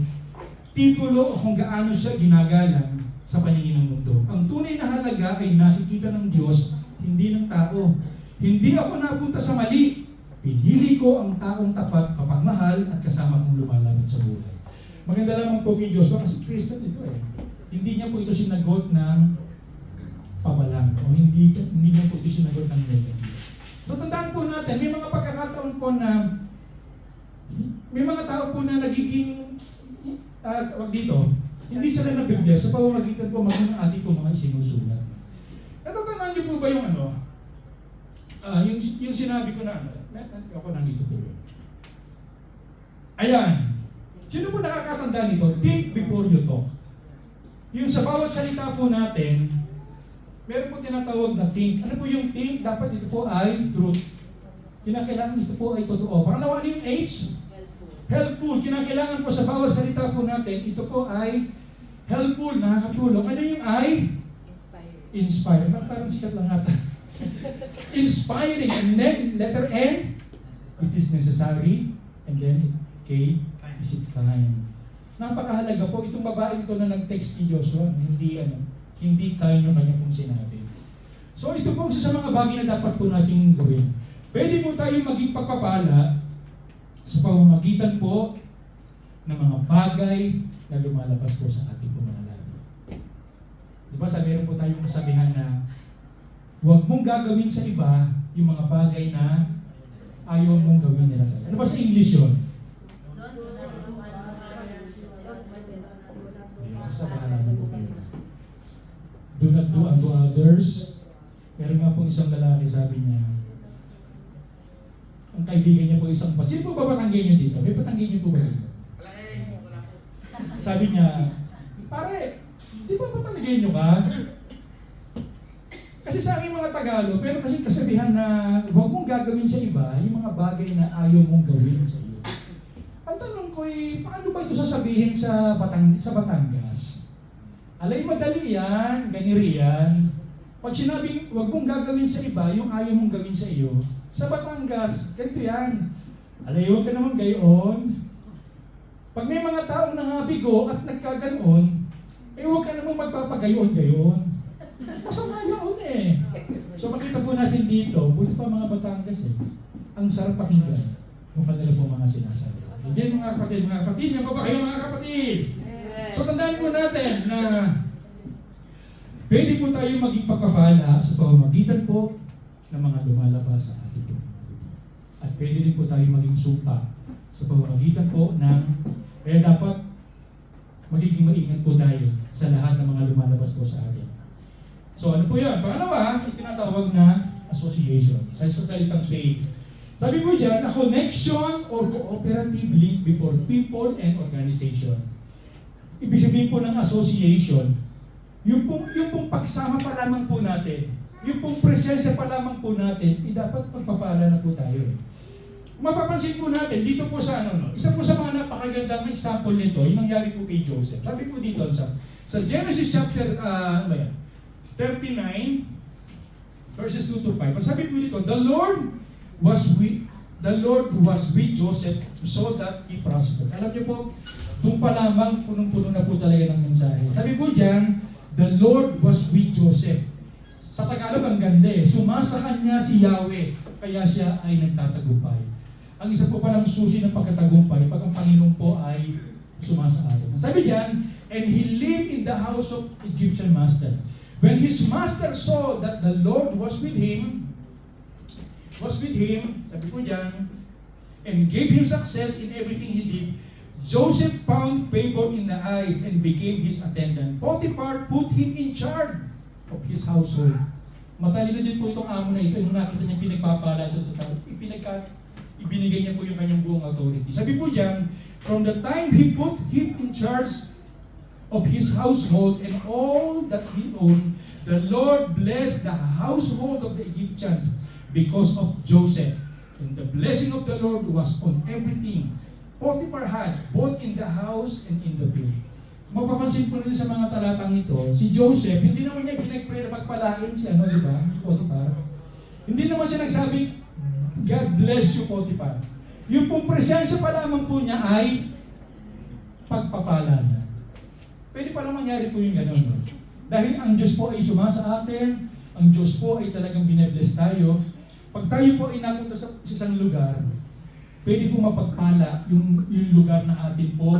S5: titulo o kung gaano siya ginagalang sa paningin ng mundo. Ang tunay na halaga ay nakikita ng Diyos, hindi ng tao. Hindi ako napunta sa mali. Pinili ko ang taong tapat, mapagmahal at kasama kong lumalaban sa buhay. Maganda lamang po kay Joshua kasi Christian ito eh. Hindi niya po ito sinagot ng pabalang o hindi niya po ito sinagot ng negative. So tandaan po natin, may mga pagkakataon po na may mga tao po na nagiging wag dito, hindi sila nabibigyan sa pamamagitan po maging ang ating po mga isinusulat. Natatandaan niyo po ba yung yung sinabi ko na ako nandito po yun. Ayan. Sino po nakakatanda nito? Think before you talk. Yung sa bawat salita po natin, meron po tinatawag na think. Ano po yung think? Dapat ito po ay truth. Kinakailangan ito po ay totoo. Pangalawa, ano yung H? Helpful. Kinakailangan po sa bawat salita po natin, ito po ay helpful, nakakatulong. Ano yung I? Inspire. Parang sikat lang ata. Inspiring. And then, letter N, it is necessary. And then, K, is it kind. Napakahalaga po. Itong babae ito na nag-text kay Joshua, hindi kind yung kanya pong sinabi. So, ito po isa sa mga bagay na dapat po nating gawin. Pwede po tayo maging pagpapala sa pamamagitan po ng mga bagay na lumalabas po sa ating mga labi. Diba meron po tayong kasabihan na huwag mong gagawin sa iba yung mga bagay na ayaw mong gawin nila sa iba. Ano ba sa English yun? Basta maalala po kayo. Do not do unto others. Meron nga pong isang lalaki, sabi niya, ang kaibigan niya po isang sino po ba patanggay niyo dito? May patanggay niyo po ba dito? Sabi niya, pare, di ba patanggay niyo ka? Kasi sa aming mga Tagalog, pero kasi kasabihan na huwag mong gagawin sa iba yung mga bagay na ayaw mong gawin sa iyo. Ang tanong ko paano ba ito sasabihin sa Batangas? Alay, madali yan, ganiri yan. Pag sinabing huwag mong gagawin sa iba yung ayaw mong gawin sa iyo, sa Batangas, ganito yan. Alay, huwag ka naman gayon. Pag may mga taong nangabigo at nagkaganon, huwag ka naman magpapagayon-gayon. Masama yun eh. So makita po natin dito, buti pa mga Batangas ang sarap pakinggan yung kanila po mga sinasabi. Hindi mga kapatid, yan pa ba kayo mga kapatid? So tandaan po natin na pwede po tayo maging pagpapala sa pamamagitan po ng mga lumalabas sa ating po. At pwede rin po tayo maging sumpa sa pamamagitan po ng, kaya dapat magiging maingat po tayo sa lahat ng mga lumalabas po sa atin. So ano po yan? Pangalawa, tinatawag na association. Sa salitang faith. Sabi po dyan, a connection or cooperative link before people and organization. Ibig sabihin po ng association, yung pong pagsama pa lamang po natin, yung pong presensya pa lamang po natin, dapat magpapala na po tayo. Mapapansin po natin, dito po sa isa po sa mga napakagandang example nito, yung nangyari po kay Joseph. Sabi po dito sa Genesis chapter 39, verses 2 to 5. Sabi po dito, the Lord was with Joseph so that he prospered. Alam niyo po, doon pa lamang punong-puno na po talaga ng mensahe. Sabi po diyan, the Lord was with Joseph. Sa Tagalog ang ganda sumasa kanya si Yahweh, kaya siya ay nagtatagumpay. Ang isa po palang susi ng pagkatagumpay, pag ang Panginoon po ay sumasa atin. Sabi diyan, and he lived in the house of Egyptian master. When his master saw that the Lord was with him, sabi po diyan, and gave him success in everything he did, Joseph found favor in the eyes and became his attendant. Potiphar put him in charge of his household. Matalino din po itong amo na ito. Nung nakita niya pinagpapala ito, ibinigay niya po yung kanyang buong authority. Sabi po diyan, from the time he put him in charge of his household and all that he owned, the Lord blessed the household of the Egyptians because of Joseph. And the blessing of the Lord was on everything Potiphar had, both in the house and in the field. Mapapansin po rin sa mga talatang ito, si Joseph, hindi naman niya pinag-pray na pagpalain siya, di ba? Potiphar. Hindi naman siya nagsabing, God bless you, Potiphar. Yung pong presensya pa lamang po niya ay pagpapala na. Pwede pa lang mangyari po yung gano'n. No? Dahil ang Diyos po ay sumasa atin, ang Diyos po ay talagang binebless tayo. Pag tayo po ay napunta sa isang lugar, pwede po mapagpala yung lugar na atin po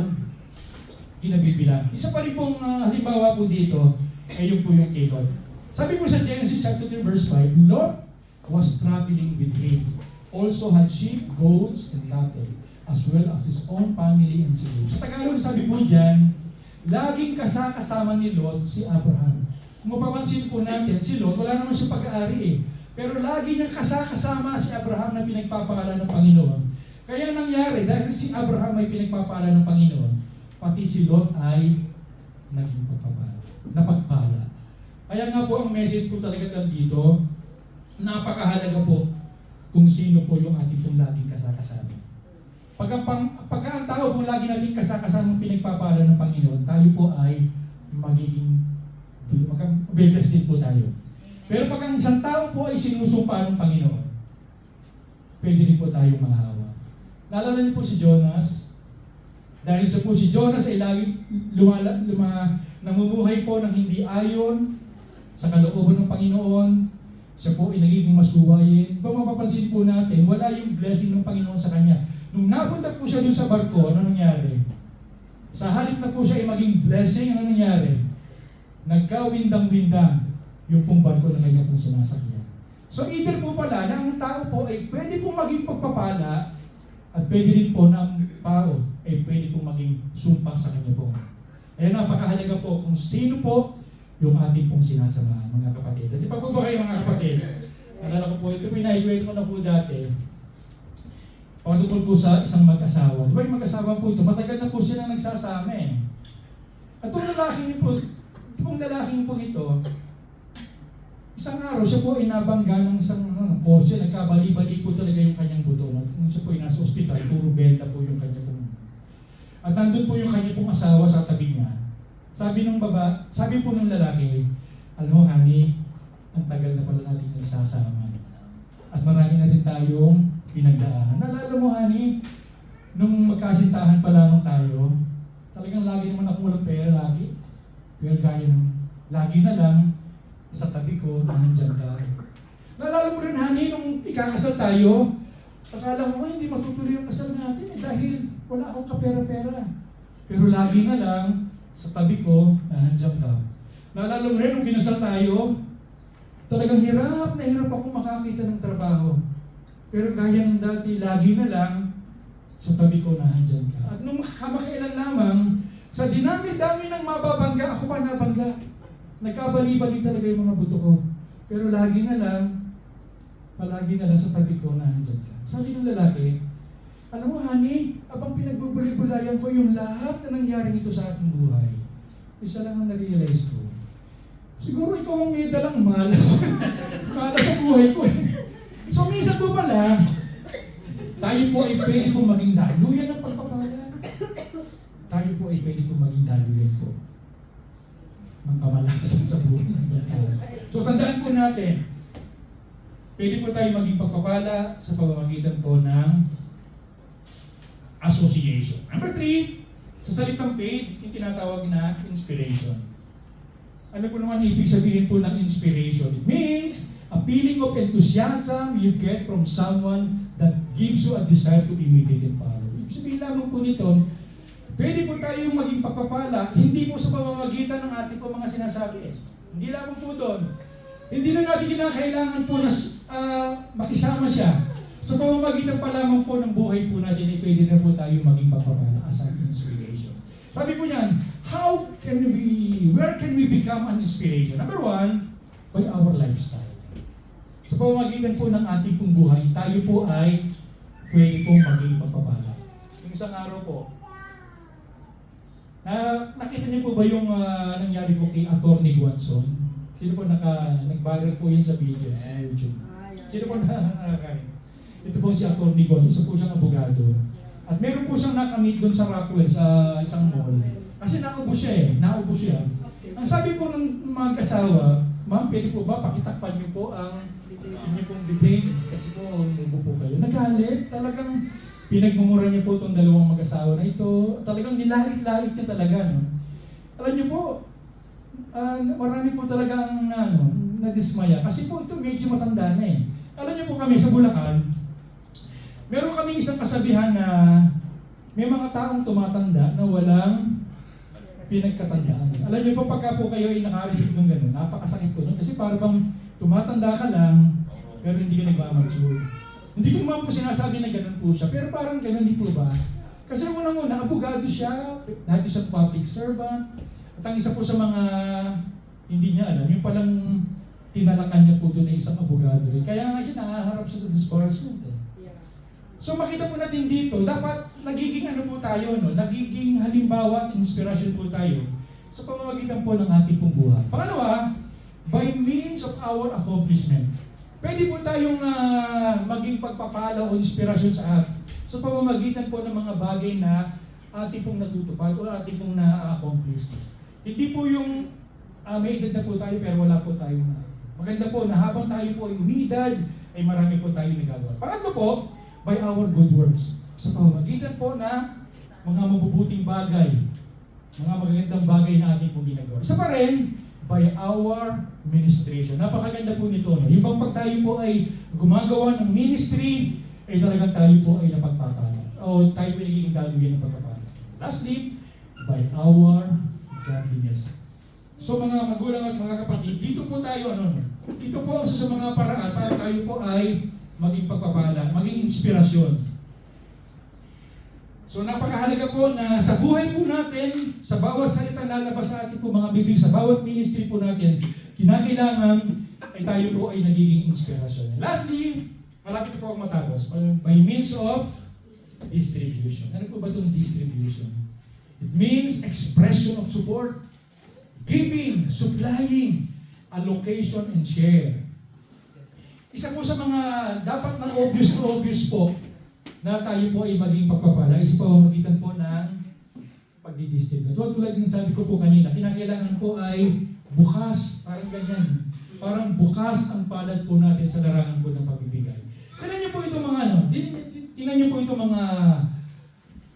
S5: ginabibilang. Isa pa rin pong halimbawa po dito ay yung po yung kikot. Sabi po sa Genesis chapter 2 verse 5, Lot was traveling with him. Also had sheep, goats, and cattle, as well as his own family and slaves. Sa Tagalog, sabi po dyan, laging kasama ni Lot si Abraham. Kung mapapansin po natin, si Lot, wala naman siyang pag-aari eh. Pero lagi niyang kasama si Abraham na pinagpapala ng Panginoon. Kaya nangyari, dahil si Abraham ay pinagpapala ng Panginoon, pati si Lot ay naging napagpala. Kaya nga po ang message ko talaga dito, napakahalaga po kung sino po yung ating pong laging kasakasama. Pagka ang tao po lagi natin kasakasamang pinagpapala ng Panginoon, tayo po ay magiging bebes din po tayo. Pero pag ang isang tao po ay sinusumpa ng Panginoon, pwede rin po tayong mahawa. Naalala niyo po si Jonas? Dahil sa po si Jonas ay laging namumuhay po ng hindi ayon sa kalooban ng Panginoon, siya po ay nagiging masuwayin. Kung mapapansin po natin, wala yung blessing ng Panginoon sa kanya. Nung napunta po siya doon sa barko, ano nangyari? Sa halip na po siya ay maging blessing, ano nangyari? Nagkawindang-windang yung pong barko na kanya pong sinasakyan. So either po pala na ang tao po ay pwede po maging pagpapala at pwede rin po ng tao ay pwede po maging sumpang sa kanya po. Kaya napakahalaga po kung sino po yung ating pong sinasamahan, mga kapatid. At ipag po ba kayo mga kapatid? Alala ko po, ito pinaikwento ko na po dati. Pagkatungkol po sa isang mag-asawa. Di ba yung mag-asawa po ito, matagal na po sila nagsasama eh. At itong lalaking po ito, isang araw siya po ay nabangga ng isang kotse, nagkabali-bali po talaga yung kanyang buto. Nung siya po ay nasa ospital, puro benda po yung kanya pong. At nandun po yung kanya pong asawa sa tabi niya. Sabi po ng lalaki, alam mo honey, ang tagal na pala natin nagsasama. At marami na rin tayong pinagdaanan. Nalala mo honey, nung magkasintahan pa lamang tayo, talagang lagi naman ako walang pera lagi. Pero kaya lagi na lang, sa tabi ko, nandiyan ka. Naalala mo rin, honey, nung ikakasal tayo, akala ko, hindi matutuloy yung kasal natin dahil wala akong kapera-pera. Pero lagi na lang, sa tabi ko, nandiyan ka. Naalala mo rin, nung kinasal tayo, talagang hirap na hirap ako makakita ng trabaho. Pero gaya ng dati, lagi na lang, sa tabi ko, nandiyan ka. At nung kamakailan lamang, sa dinami-dami ng mababangga, ako pa nabangga. Nagkabali-bali talaga yung mga buto ko. Pero lagi na lang, palagi na lang sa tabi ko na nandiyan ka. Sabi ng lalaki, alam mo honey, abang pinagbubuli-bulayan ko yung lahat na nangyaring ito sa ating buhay. Isa lang ang na-realize ko. Siguro ikaw ang may dalang malas. Malas sa buhay ko eh. So minsan po pala, tayo po ay pwede po maging daluyan ng pagpapala. Tayo po ay pwede po maging daluyan po ng kamalasan sa buhay ng tao. So tandaan po natin, pwede po tayo maging pagpapala sa pamamagitan po ng association. Number 3, sa salitang faith, yung tinatawag na inspiration. Ano po naman ibig sabihin po ng inspiration? It means a feeling of enthusiasm you get from someone that gives you a desire to imitate and follow. Ibig sabihin lamang po nito, pwede po tayong maging pagpapala, hindi po sa pamamagitan ng ating po mga sinasabi. Hindi lamang po doon. Hindi na natin kinakailangan po na makisama siya. Sa pamamagitan pa lamang po ng buhay po natin, pwede na po tayong maging pagpapala as an inspiration. Sabi po niyan, where can we become an inspiration? Number 1, by our lifestyle. Sa pamamagitan po ng ating pong buhay, tayo po ay pwede pong maging pagpapala. Yung isang araw po, nakita niyo po ba yung nangyari po kay Atty. Guanzon? Sino po nag-viral po yun sa video sa YouTube? Sino po nakakain? Ito po si Atty. Guanzon, isa po siyang abogado. At meron po siyang nakamit doon sa Rockwell sa isang mall. Kasi naubo siya. Ang sabi po ng mga kasawa, ma'am, pwede po ba pakitakpan niyo po ang inyo pong bibig kasi po umubo po kayo. Nagalit, talagang pinagmumura niyo po itong dalawang mag-asawa na ito. Talagang nilait-lait niya talaga. No? Alam niyo po, marami po talagang nadismaya. Kasi po ito medyo matanda na eh. Alam niyo po kami sa Bulacan, meron kaming isang kasabihan na may mga taong tumatanda na walang pinagkatandaan. Alam niyo po, pagka po kayo ay naka-receive ng gano'n, napakasakit po nun. Kasi para bang tumatanda ka lang, pero hindi ka nagmamature. Hindi ko naman po sinasabi na gano'n po siya, pero parang gano'n din po ba? Kasi unang-una, abogado siya, dati siya public servant, at ang isa po sa mga hindi niya alam, yung palang tinalakan niya po doon ay isang abogado. Kaya nga siya nakaharap siya sa disbursement. So makita po natin dito, dapat nagiging ano po tayo, no? Nagiging halimbawa at inspirasyon po tayo sa pamamagitan po ng ating pong buhay. Pangalawa, by means of our accomplishment. Pwede po tayong maging pagpapala o inspirasyon sa pamamagitan po ng mga bagay na ating pong natutupad o ating pong na-accomplish. Hindi po yung may edad na po tayo pero wala po tayong maganda po na habang tayo po ay umiidad, ay marami po tayong nagagawa. Pangatlo po, by our good works. Sa pamamagitan po na mga mabubuting bagay, mga magagandang bagay na ating pong ginagawa. Isa pa rin, by our ministration. Napakaganda po nito. No? Yung pag tayo po ay gumagawa ng ministry, ay talagang tayo po ay napagpapala. O tayo po nagiging dalawin ng pagpapala. Lastly, by our godliness. So mga magulang at mga kapatid, dito po tayo, ito po sa mga paraan para tayo po ay maging pagpapala, maging inspirasyon. So napakahalaga po na sa buhay po natin, sa bawat salita na lalabas sa ating po mga bibig, sa bawat ministry po natin, kinakailangan ay tayo po ay nagiging inspirasyon. Lastly, malapit po akong matapos, by means of distribution. Ano po ba itong distribution? It means expression of support, giving, supplying, allocation, and share. Isa po sa mga dapat na obvious po na tayo po ay maging pagpapala is pamamagitan po ng pagdidistribute. Tulad ng sabi ko po kanina, kinakailangan po ay bukas, parang ganyan. Parang bukas ang palad po natin sa larangan po ng pagbibigay. Tingnan niyo po itong mga tingnan niyo po itong mga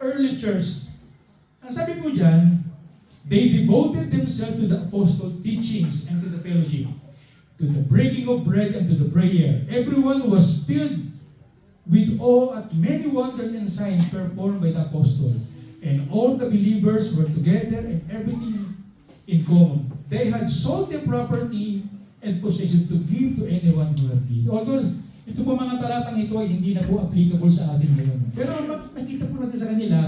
S5: early church. Ang sabi po dyan, they devoted themselves to the apostle teachings and to the fellowship, to the breaking of bread and to the prayer. Everyone was filled with awe at many wonders and signs performed by the apostle. And all the believers were together and everything in common. They had sold their property and possession to give to anyone who had need. Although, ito po mga talatang ito ay hindi na po applicable sa atin ngayon. Pero nakita po natin sa kanila,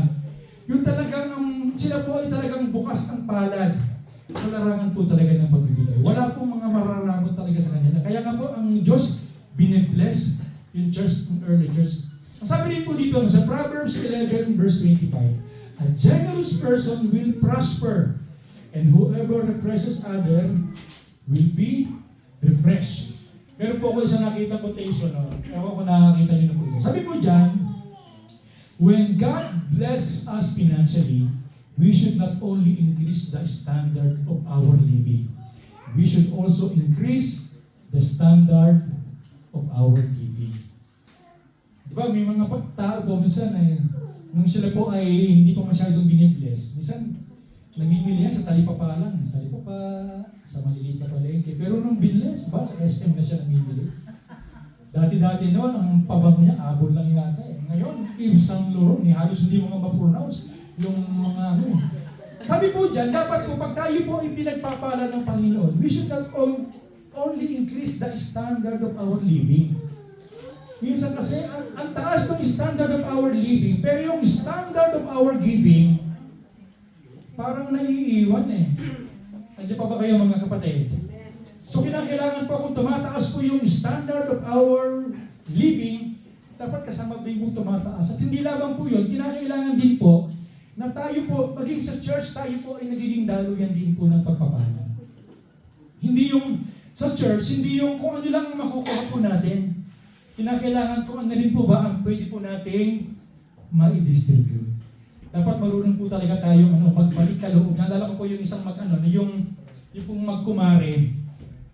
S5: yung talagang, sila po ay talagang bukas ang palad. Malarangan po talaga ng pagbibigay. Wala pong mga mararamot talaga sa kanila. Kaya nga po, ang Diyos binibless yung church, yung early church. Ang sabi rin po dito, sa Proverbs 11 verse 25, a generous person will prosper, and whoever refreshes other will be refreshed. Meron po ako isang nakita quotation, ewan ko nakakita niyo na po ito. Sabi po dyan, when God bless us financially, we should not only increase the standard of our living, we should also increase the standard of our giving. Diba, may mga tao po minsan nung sila po ay hindi pa masyadong binibless, minsan namimili yan sa talipapa lang, sa talipapa, sa maliliit na palengke. Pero nung binless, ba, sa SM na siya namimili. Dati-dati noon, ang pabango niya, abon lang yata eh. Ngayon, Saint Laurent, halos hindi mo nga ma-pronounce yung mga Sabi po dyan, dapat po pag tayo po ay pinagpapala ng Panginoon, we should not only increase the standard of our living. Minsan kasi, ang taas ng standard of our living, pero yung standard of our giving, parang naiiwan eh. Nandiyan pa ba kayo mga kapatid? So kinakailangan po kung tumataas po yung standard of our living, dapat kasama din po tumataas. At hindi lamang po yun, kinakailangan din po na tayo po, maging sa church, tayo po ay nagiging daluyan din po ng pagpapala. Hindi yung sa church, hindi yung kung ano lang makukuha po natin. Kinakailangan kung ano rin po ba ang pwede po nating ma-distribute. Dapat marunong po talaga tayong magbalik kaloob. Naalala ko po yung isang yung pong magkumare.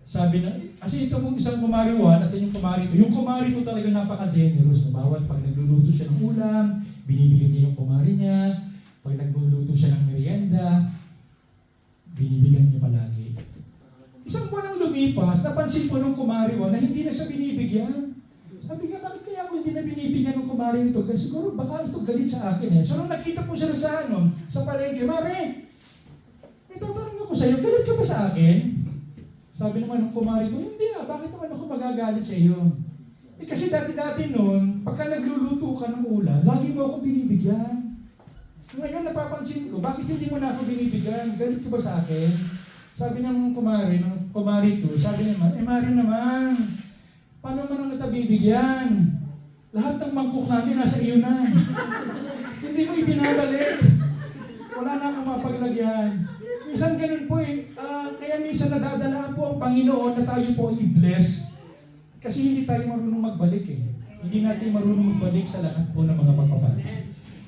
S5: Sabi na, kasi ito pong isang kumari 1 at yung kumari 2. Yung kumari 2 talaga napaka-generous. Bawat pag nagluluto siya ng ulam, binibigyan niya yung kumari niya. Pag nagluluto siya ng merienda, binibigyan niya palagi. Isang buwan ang lumipas, napansin po nung kumari 1 na hindi na siya binibigyan. Sabi nga, bakit kaya ako hindi na binibigyan ng kumari ito? Kasi siguro baka ito galit sa akin eh. So nung nakita po siya sa palengke, Mare, may tatanong ako sa'yo, galit ka ba sa akin? Sabi naman ng kumari ko, hindi bakit naman ako magagalit sa iyo? Eh kasi dati-dati noon, pagka nagluluto ka ng ulam, lagi mo ako binibigyan. Ngayon napapansin ko, bakit hindi mo na ako binibigyan? Galit ka ba sa akin? Sabi ng kumari ko, sabi naman, Mari naman, paano man ang kita bibigyan? Lahat ng mangkok namin nasa iyo na. Hindi mo ibinabalik. Wala na akong mapaglagyan. Minsan ganun po eh. Kaya minsan nadadala po ang Panginoon na tayo po i-bless. Kasi hindi tayo marunong magbalik eh. Hindi natin marunong magbalik sa lahat po ng mga pagpapalik.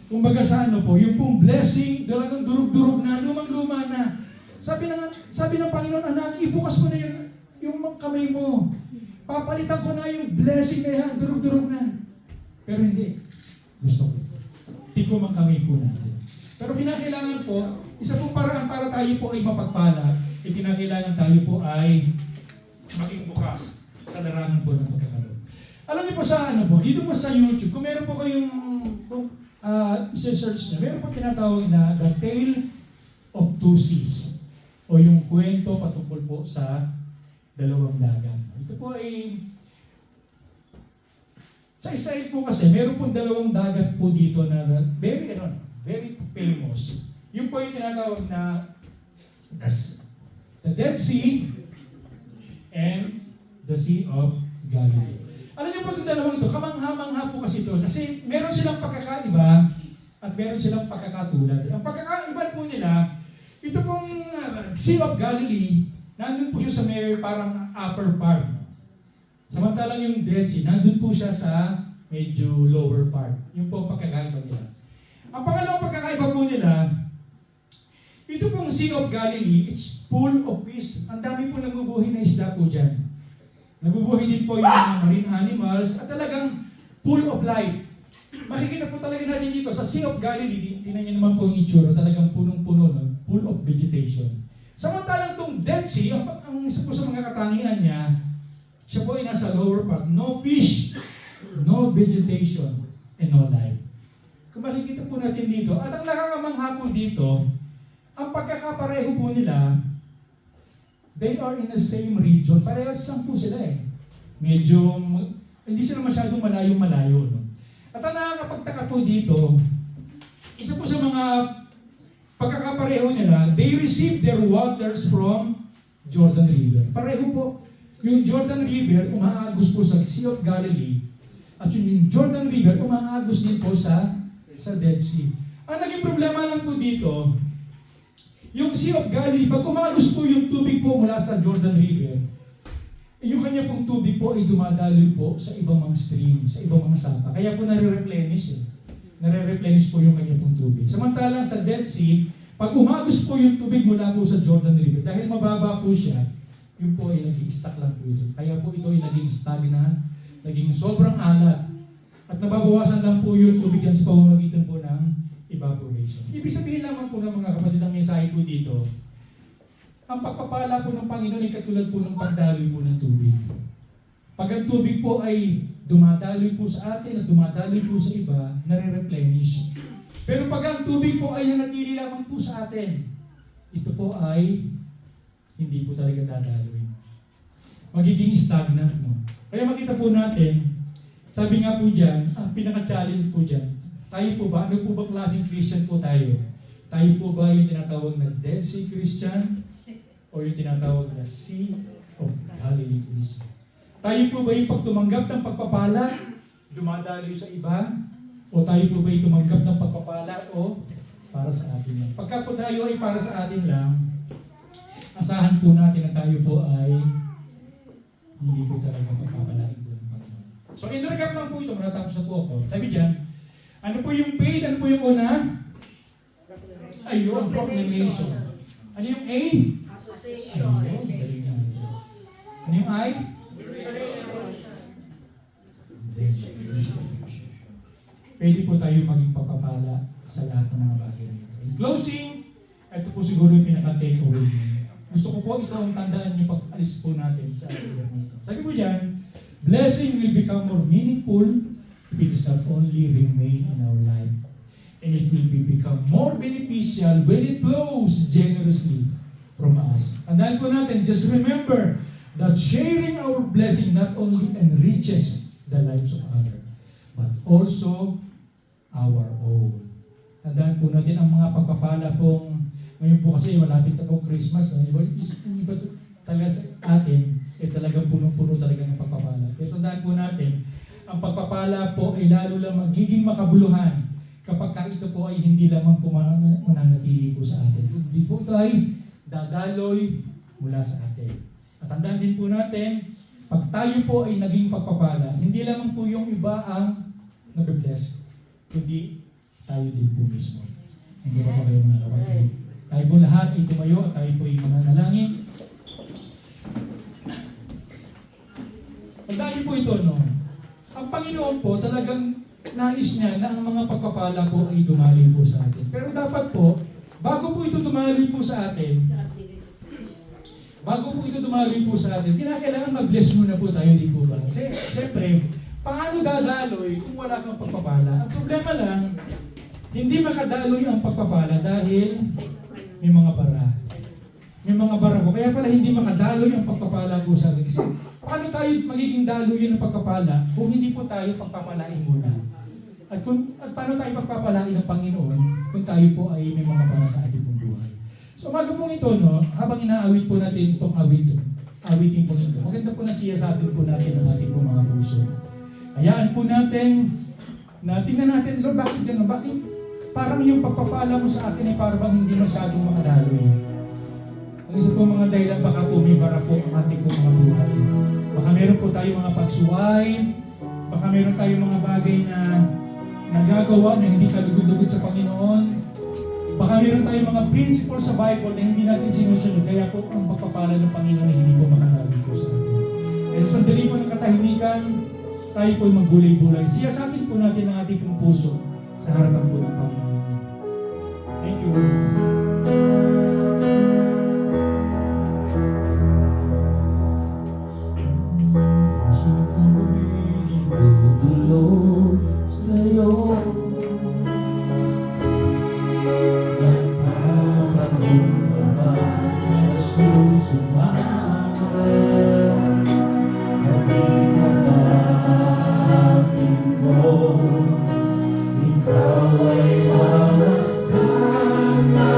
S5: Kumbaga sa po, yung pong blessing, talagang durug-durug na, lumang-luma na. Sabi ng Panginoon, anak, ibukas mo na yung kamay mo. Papalitan ko na yung blessing na yan, durug-durug na. Pero hindi. Gusto ko. Tikom ang kamay po natin. Pero kinakailangan po, isa pong paraan para tayo po ay mapagpala, kinakailangan tayo po ay maging bukas sa larangan po ng pagkakaroon. Alam niyo po sa dito po sa YouTube, kung meron po kayong search niya, meron po tinatawag na The Tale of Two Seas o yung kwento patungkol po sa dalawang dagat. Ito po ay sa Israel po kasi, meron po dalawang dagat po dito na very famous. Yung po yung tinatawag na the Dead Sea and the Sea of Galilee. Alam niyo po itong dalawang ito, kamangha-mangha po kasi ito. Kasi meron silang pagkakaiba at meron silang pagkakatulad. Ang pagkakaiba po nila, ito pong Sea of Galilee, nandun po siya sa may parang upper part. Samantalang yung Dead Sea, nandun po siya sa medyo lower part. Yung po ang pagkakaiba nila. Ang pangalawang pagkakaiba po nila, ito pong Sea of Galilee, it's full of fish. Ang dami po nabubuhay na isda po dyan. Nabubuhay din po yung mga marine animals at talagang full of life. Makikita po talaga natin dito sa Sea of Galilee, tingnan niyo naman po yung itsura, talagang punong-puno, full of vegetation. Samantalang itong Dead Sea, ang isa po sa mga katangian niya, siya po ay nasa lower part. No fish, no vegetation, and no life. Kung makikita po natin dito, at ang nakakamangha po dito, ang pagkakapareho po nila, they are in the same region. Parehas lang po sila eh. Medyo, hindi sila masyadong malayo-malayo. No? At ang nakakapagtaka po dito, isa po sa mga pagkakapareho nila, they receive their waters from Jordan River. Pareho po. Yung Jordan River, umaagos po sa Sea of Galilee. At yung Jordan River, umaagos din po sa Dead Sea. Ang naging problema lang po dito, yung Sea of Galilee, pag umagos po yung tubig po mula sa Jordan River, yung kanya pong tubig po ay dumadaloy po sa ibang mga stream, sa ibang mga sapa. Kaya po nare-replenish Nare-replenish po yung kanya pong tubig. Samantalang sa Dead Sea, pag umagos po yung tubig mula po sa Jordan River, dahil mababa po siya, yun po ay naging stuck lang po ito. Kaya po ito ay naging stagnant, naging sobrang alat. At nababawasan lang po yung tubig yan sa pamamagitan po ng evaporation. Ibig sabihin naman po ng mga kapatid ang mensahe po dito, ang pagpapala po ng Panginoon ay katulad po ng pagdaloy po ng tubig. Pag ang tubig po ay dumadaloy po sa atin at dumadaloy po sa iba, nare-replenish. Pero pag ang tubig po ay nanatili lamang po sa atin, ito po ay hindi po talaga dadaloy. Magiging stagnant mo. Kaya makita po natin, sabi nga po dyan, ang pinaka-challenge po dyan, tayo po ba, ano po ba klaseng Christian po tayo? Tayo po ba yung tinatawag na Dead Sea Christian? O yung tinatawag na Sea of Galilee Christian? Tayo po ba yung pagtumanggap ng pagpapala, dumadaloy sa iba? O tayo po ba yung tumanggap ng pagpapala o para sa atin lang? Pagka po tayo ay para sa atin lang, asahan po natin na tayo po ay hindi po talaga pagpapalain po ng Panginoon. So in recap lang po ito, matatapos na po ako. Sabi dyan, Ano po yung faith? Ano po yung una? Ayun, proclamation. Ano yung A? Ayun, galing yan. Ano yung I? Pwede po tayo maging pagpapala sa lahat ng mga bagay nito. In closing, ito po siguro yung pinaka-takeaway niyo. Gusto ko po ito ang tandaan niyo pag-alis po natin sa lugar nito. Sabi po dyan, blessing will become more meaningful if it does not only remain in our life, and it will become more beneficial when it flows generously from us. Tandaan po natin, just remember that sharing our blessing not only enriches the lives of others, but also our own. Tandaan po natin ang mga pagpapala pong, ngayon po kasi malapit na po Christmas, no? Yung iba talaga sa atin, talagang punong-puno talaga ng pagpapala. Pero tandaan po natin, ang pagpapala po ay lalo lang magiging makabuluhan kapag ito po ay hindi lamang mananatili po sa atin. Hindi po ito ay dadaloy mula sa atin. At tandaan din po natin, pag tayo po ay naging pagpapala, hindi lamang po yung iba ang nabibless, kundi tayo din po mismo. Hindi ba kayo mga kapatid? Tayo po lahat ay tumayo at tayo po ay mananalangin. Ang dami po ito, no? Ang Panginoon po talagang nais niya na ang mga pagpapala po ay dumali po sa atin. Pero dapat po, bago po ito dumali po sa atin, kinakailangan mag-bless muna po tayo, di po ba? Kasi, siyempre, paano dadaloy kung wala kang pagpapala? Ang problema lang, hindi makadaloy ang pagpapala dahil may mga bara. May mga bara po. Kaya pala hindi makadaloy ang pagpapala po sa atin. Kasi, paano tayo magiging daloy ng pagpapala kung hindi po tayo pagpapalain muna? At paano tayo pagpapalain ng Panginoon kung tayo po ay may mga bara sa ating pong buhay? So, umaga pong ito, no, habang inaawit po natin itong awitin po nito, maganda po na siyasabi po natin ang ating pong mga puso. Hayaan po natin, tingnan natin, Lord, bakit gano'n? Bakit parang yung pagpapala mo sa atin ay parang hindi masyadong makadaloy? Ang isa po mga dahilan, baka po may bara po ang ating pong mga buhay. Baka meron po tayo mga pagsuway, baka meron tayo mga bagay na nagagawa na hindi kalugod-lugod sa Panginoon. Baka meron tayong mga principles sa Bible na hindi natin sinusunod, kaya po ang pagpapala ng Panginoon ay hindi po makadaloy po sa atin. Kaya sa sandali po ng katahimikan, tayo po magbulay-bulay. Siyasatin po natin ang ating pong puso sa harapan po ng Panginoon. Thank you, Lord.
S2: Tutulog sa'yo, nagpapakumbaba, nagsusumama, habing nalating mo, ikaw ay wawastanan.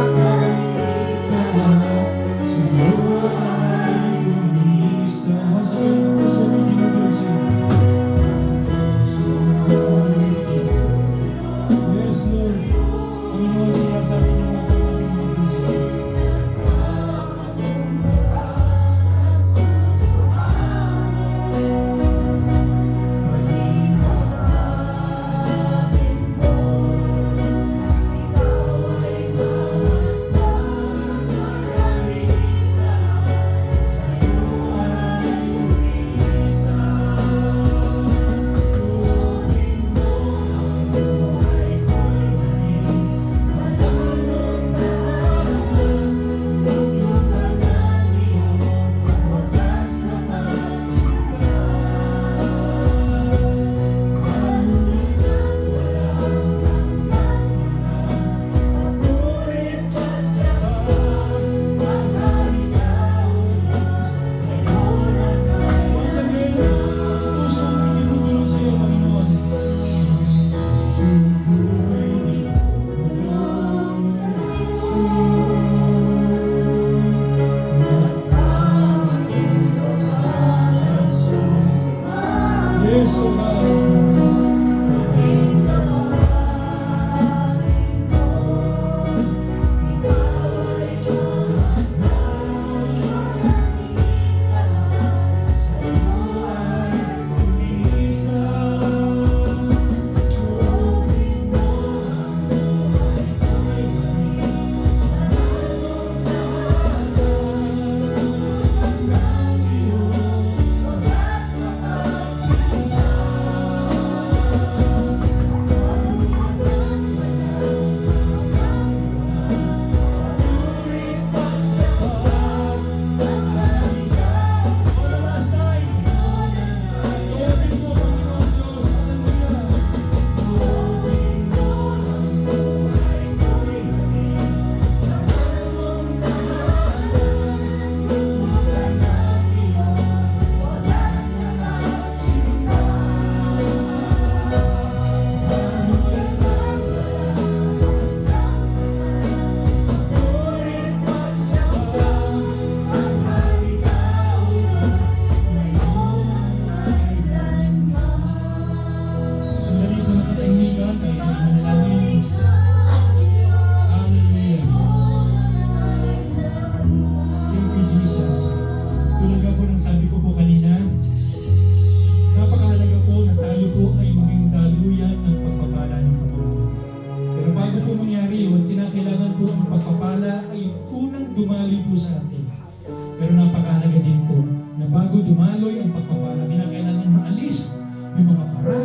S5: ay unang dumaloy po sa atin. Pero napakahalaga din po na bago dumaloy ang pagpapala, kailangan maalis yung mga para,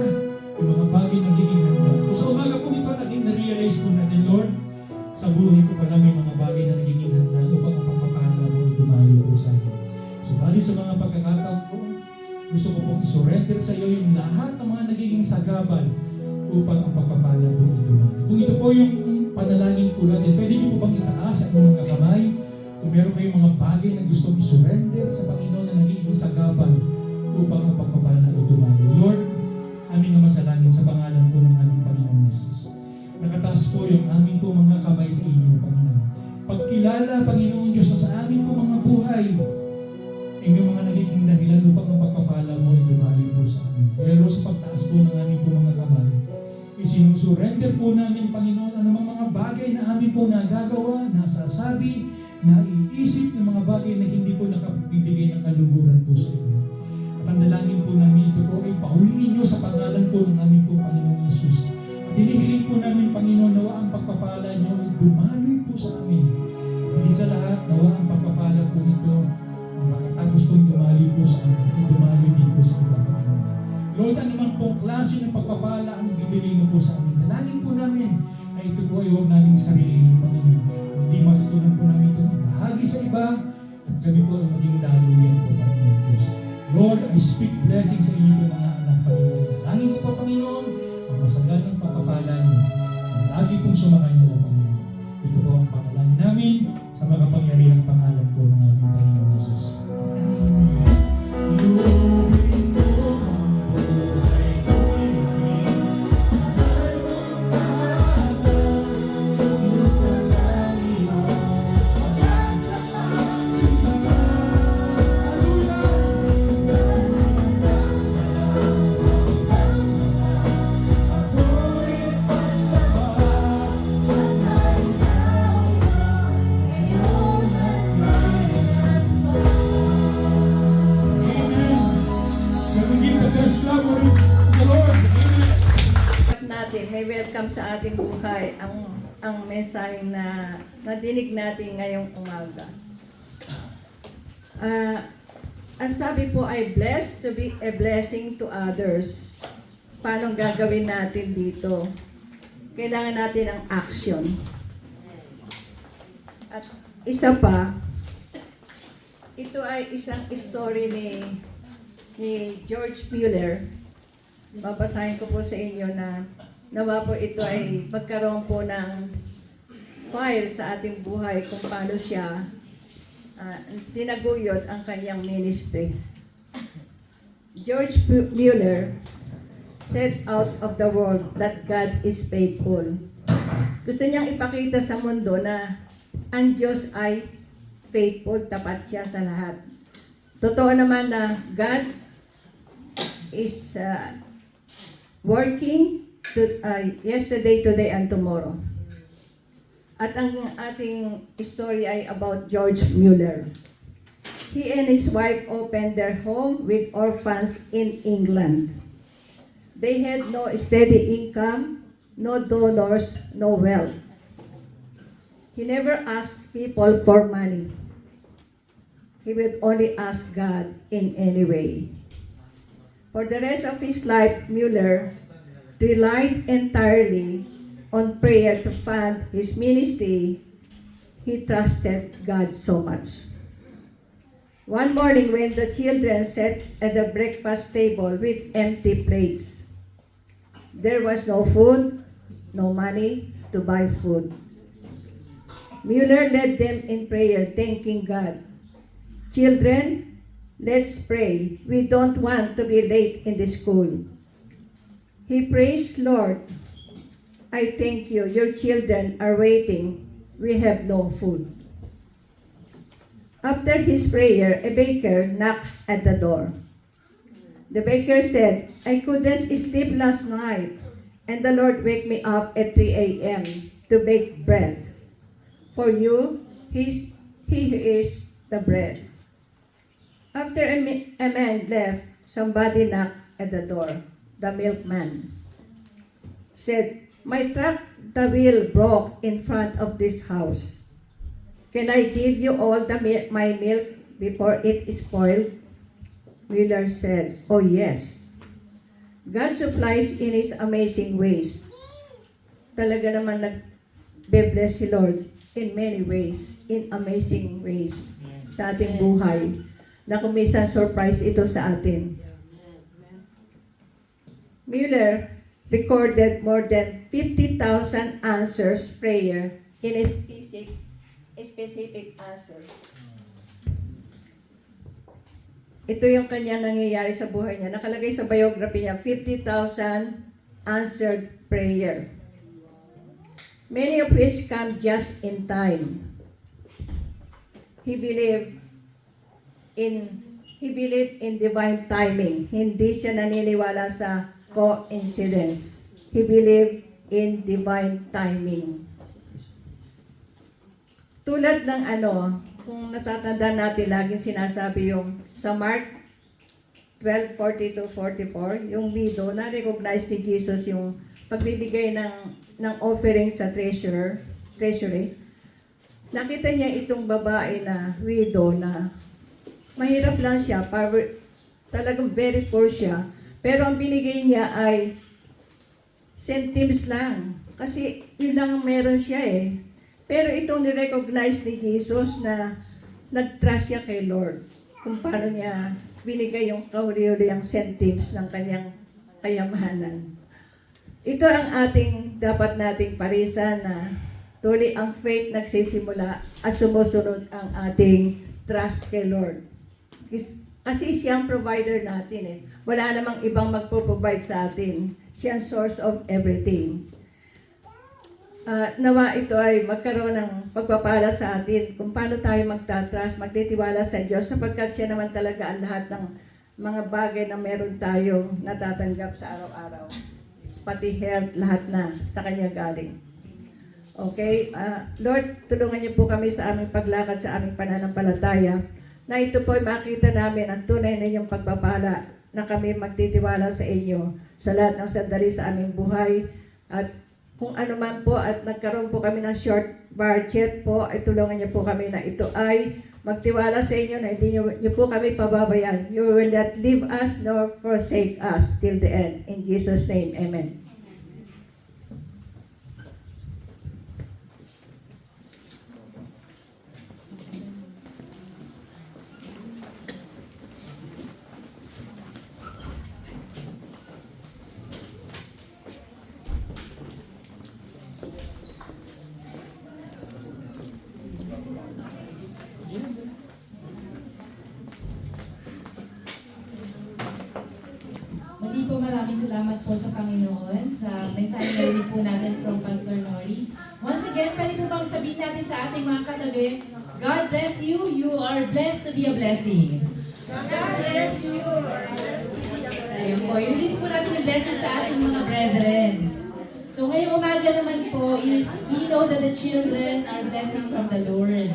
S5: yung mga bagay na nagiging handa. So umaga po ito, na-realize po natin, Lord, sa buhay ko pala may mga bagay na nagiging handa upang ang pagpapala mo ay dumaloy po sa akin. So bali sa mga pagkakataon ko, gusto ko pong isurrender sa iyo yung lahat ng mga nagiging sagabal upang ang pagpapala po ay dumaloy. Kung ito po yung panalangin po natin, pwede niyo po bang itaas sa inyong mga kamay? Kung meron kayong mga bagay na gusto i-surrender sa Panginoon na nagiging sagabal upang ang pagpapala ay dumaloy. Lord, aming namasalangin sa pangalan po ng aming Panginoon Jesus. Nakataas po yung aming po mga kamay sa inyo, Panginoon. Pagkilala, Panginoon Diyos, na sa aming po mga buhay, inyong mga nagiging dahilan upang ang pagpapala mo ay dumaloy po sa amin. Kaya Lord, sa pagtaas po ng aming po mga kamay, isinusurrender po namin, Panginoon, anumang mga bagay na amin po nagagawa, nasasabi, naiisip ng mga bagay na hindi po nakabibigay ng kaluguran po sa inyo. At ang dalangin po namin ito po ay pauwiin nyo sa pangalan po ng aming po Panginoong Jesus. At hinihiling po namin, Panginoon, nawa ang pagpapala nyo ay dumaloy po sa amin. Hindi sa lahat, nawa ang pagpapala po ito na makatapos pong dumaloy po sa amin, ay dumaloy din po sa iba, Panginoon. Lord, anuman pong klase ng pagpapala ang bibigay mo po sa amin. Dalangin po namin na ito po ay huwag naming sarili, Panginoon. Hindi matutunan po namin itong ibahagi sa iba at kami po ay maging daluyan po, Panginoon Diyos. Lord, I speak blessing sa inyo po mga anak, Panginoon. Dalangin ko po, Panginoon, ang masaganang pagpapala niyo. Ang lagi pong sumakanya na, Panginoon. Ito po ang panalangin namin sa makapangyarihang pangalan po ng aming Panginoon Jesus.
S6: Natin, may welcome sa ating buhay ang mensaheng na nadinig natin ngayong umaga. Ang sabi po ay blessed to be a blessing to others. Paano gagawin natin dito? Kailangan natin ang action. At isa pa, ito ay isang story ni George Mueller. Babasahin ko po sa inyo na nawa po ito ay magkaroon po ng fire sa ating buhay kung paano siya tinaguyod ang kanyang ministry. George Mueller said out of the world that God is faithful. Gusto niyang ipakita sa mundo na ang Diyos ay faithful, tapat siya sa lahat. Totoo naman na God is working yesterday, today, and tomorrow. At ang ating story ay about George Mueller. He and his wife opened their home with orphans in England. They had no steady income, no donors, no wealth. He never asked people for money. He would only ask God in any way. For the rest of his life, Mueller relied entirely on prayer to fund his ministry. He trusted God so much. One morning when the children sat at the breakfast table with empty plates, there was no food, no money to buy food. Mueller led them in prayer, thanking God. Children, let's pray. We don't want to be late in the school. He prays, Lord, I thank you. Your children are waiting. We have no food. After his prayer, a baker knocked at the door. The baker said, I couldn't sleep last night, and the Lord wake me up at 3 a.m. to bake bread. For you, he is the bread. After a man left, somebody knocked at the door. The milkman said, my truck, the wheel broke in front of this house. Can I give you all my milk before it is spoiled? Mueller said, oh yes. God supplies in His amazing ways. Talaga naman nag-bless si Lord in many ways, in amazing ways sa ating buhay. Na kung minsan surprise ito sa atin. Mueller recorded more than 50,000 answers prayer in a specific answer. Ito yung kanya nangyayari sa buhay niya. Nakalagay sa biography niya, 50,000 answered prayer. Many of which come just in time. He believed in divine timing. Hindi siya naniniwala sa coincidence. He believed in divine timing. Tulad ng kung natatanda natin, laging sinasabi yung sa Mark 12:40-44, yung widow, na-recognize ni Jesus yung pagbibigay ng offering sa treasury. Nakita niya itong babae na widow na mahirap lang siya, talagang very poor siya, pero ang binigay niya ay centimes lang. Kasi yun lang meron siya eh. Pero itong ni-recognize ni Jesus na nag-trust siya kay Lord. Kung paano niya binigay yung kauli-uliang centimes ng kanyang kayamanan. Ito ang dapat nating parisan na tuloy ang faith nagsisimula at sumusunod ang ating trust kay Lord. Kasi siya ang provider natin eh. Wala namang ibang magpo-provide sa atin. Siya ang source of everything. Nawa ito ay magkaroon ng pagpapala sa atin kung paano tayo magtatrust, magtitiwala sa Diyos sapagkat siya naman talaga ang lahat ng mga bagay na meron tayong natatanggap sa araw-araw. Pati health, lahat na sa Kanya galing. Okay? Lord, tulungan niyo po kami sa aming paglakad sa aming pananampalataya na ito po ay makita namin ang tunay na inyong pagpapala na kami magtitiwala sa inyo sa lahat ng sandali sa aming buhay at kung ano man po at nagkaroon po kami ng short budget po, ay tulungan niyo po kami na ito ay magtiwala sa inyo na hindi niyo po kami pababayaan. You will not leave us nor forsake us till the end. In Jesus' name, Amen.
S3: Muli po maraming salamat po sa Panginoon sa mensahe na rin po natin from Pastor Nori. Once again, pwede po bang sabihin natin sa ating mga katabi, God bless you, you are blessed to be a blessing. God bless you, you are blessed to be a blessing. Ayun po, release po natin yung blessing sa ating mga brethren. So ngayong umaga naman po is, we know that the children are blessing from the Lord.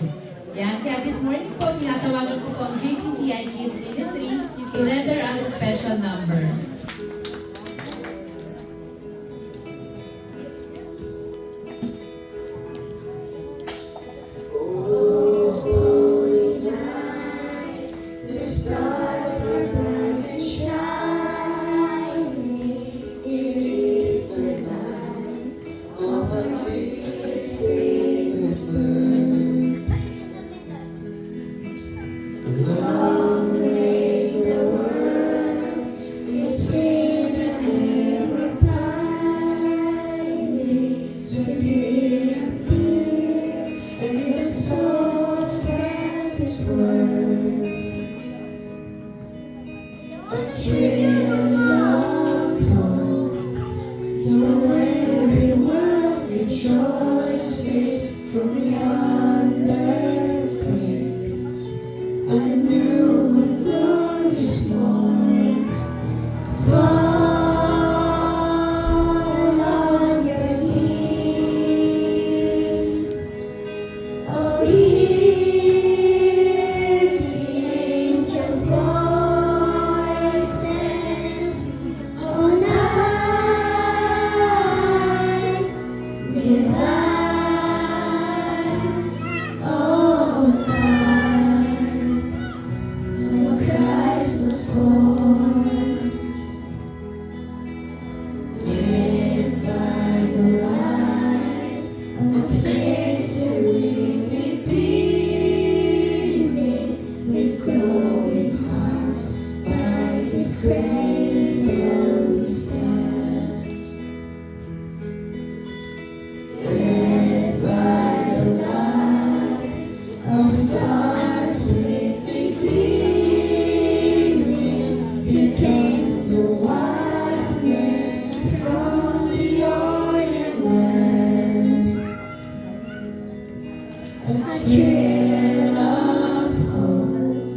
S3: Yan, kaya this morning po, tinatawagan ko po ang JCCI Kids Ministry to render us a special number.
S2: Long may the world is Spirit of hope,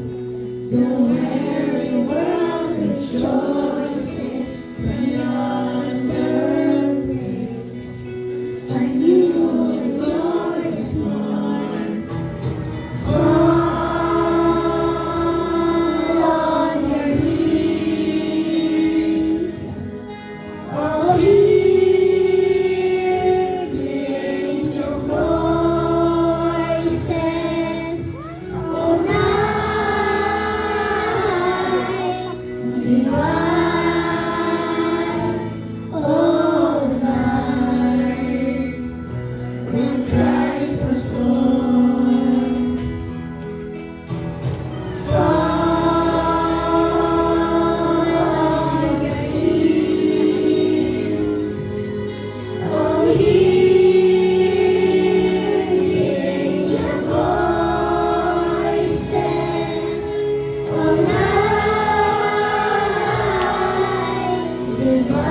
S2: the weary world rejoices when yonder breaks. I knew the Lord is born. Fall on your knees. Oh, hear the angel voices. Oh, night divine. Oh, night when Christ was born. Fall on your knees. Oh, hear the angel voices. Oh, night divine.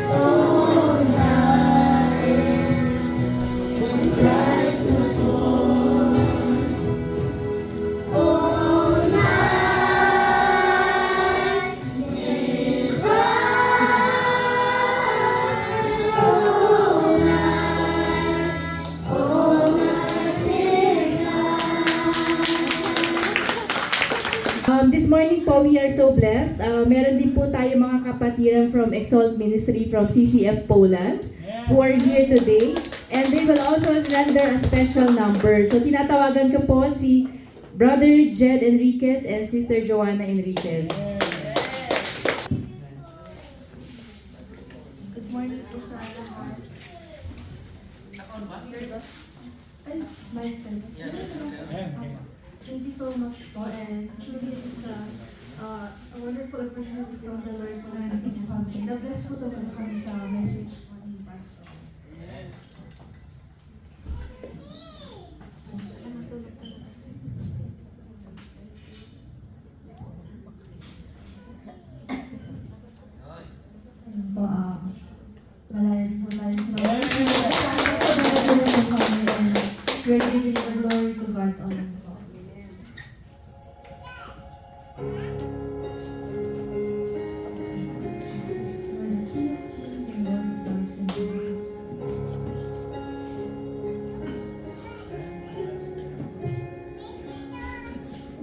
S2: Oh, night when Christ was born. Oh, night divine. Oh, night divine.
S3: This morning po, we are so blessed. Meron din po tayo mga kapatiran from Exalt Ministry from CCF Poland who are here today. And they will also render a special number. So tinatawagan ko po si Brother Jed Enriquez and Sister Joanna Enriquez.
S1: Good morning po sa lahat. Ay, my test. Thank you so much po, and truly it is a wonderful opportunity from the Lord po na natin kami. Na-bless po talaga kami sa message po ni Pastor. Ayun po, malayan po tayo sa mga sa mga po kami, and we're giving the glory to God alone po. Jesus, we're the King of Kings and Lord of Lords and Lord.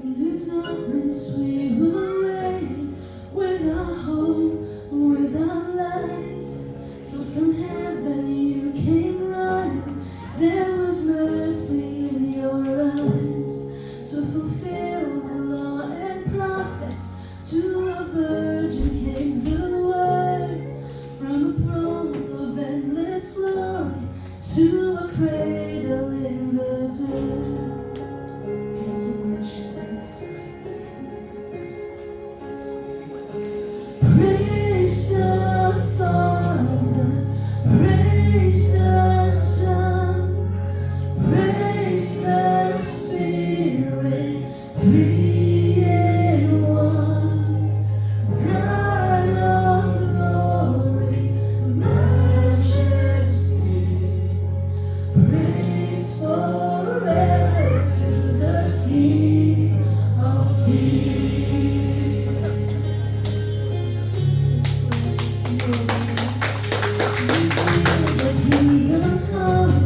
S2: In the darkness we will reign, without hope, without light. So from heaven you came running, there was mercy in your eyes. So fulfill the law and prophets, to a virgin came the word. From a throne of endless glory, to a cradle in the dirt.
S1: Thank you, Lord Jesus.
S2: Praise the Father, praise the Son, praise the Spirit, three in one. God of glory, majesty, praise forever to the King of Kings. The kingdom come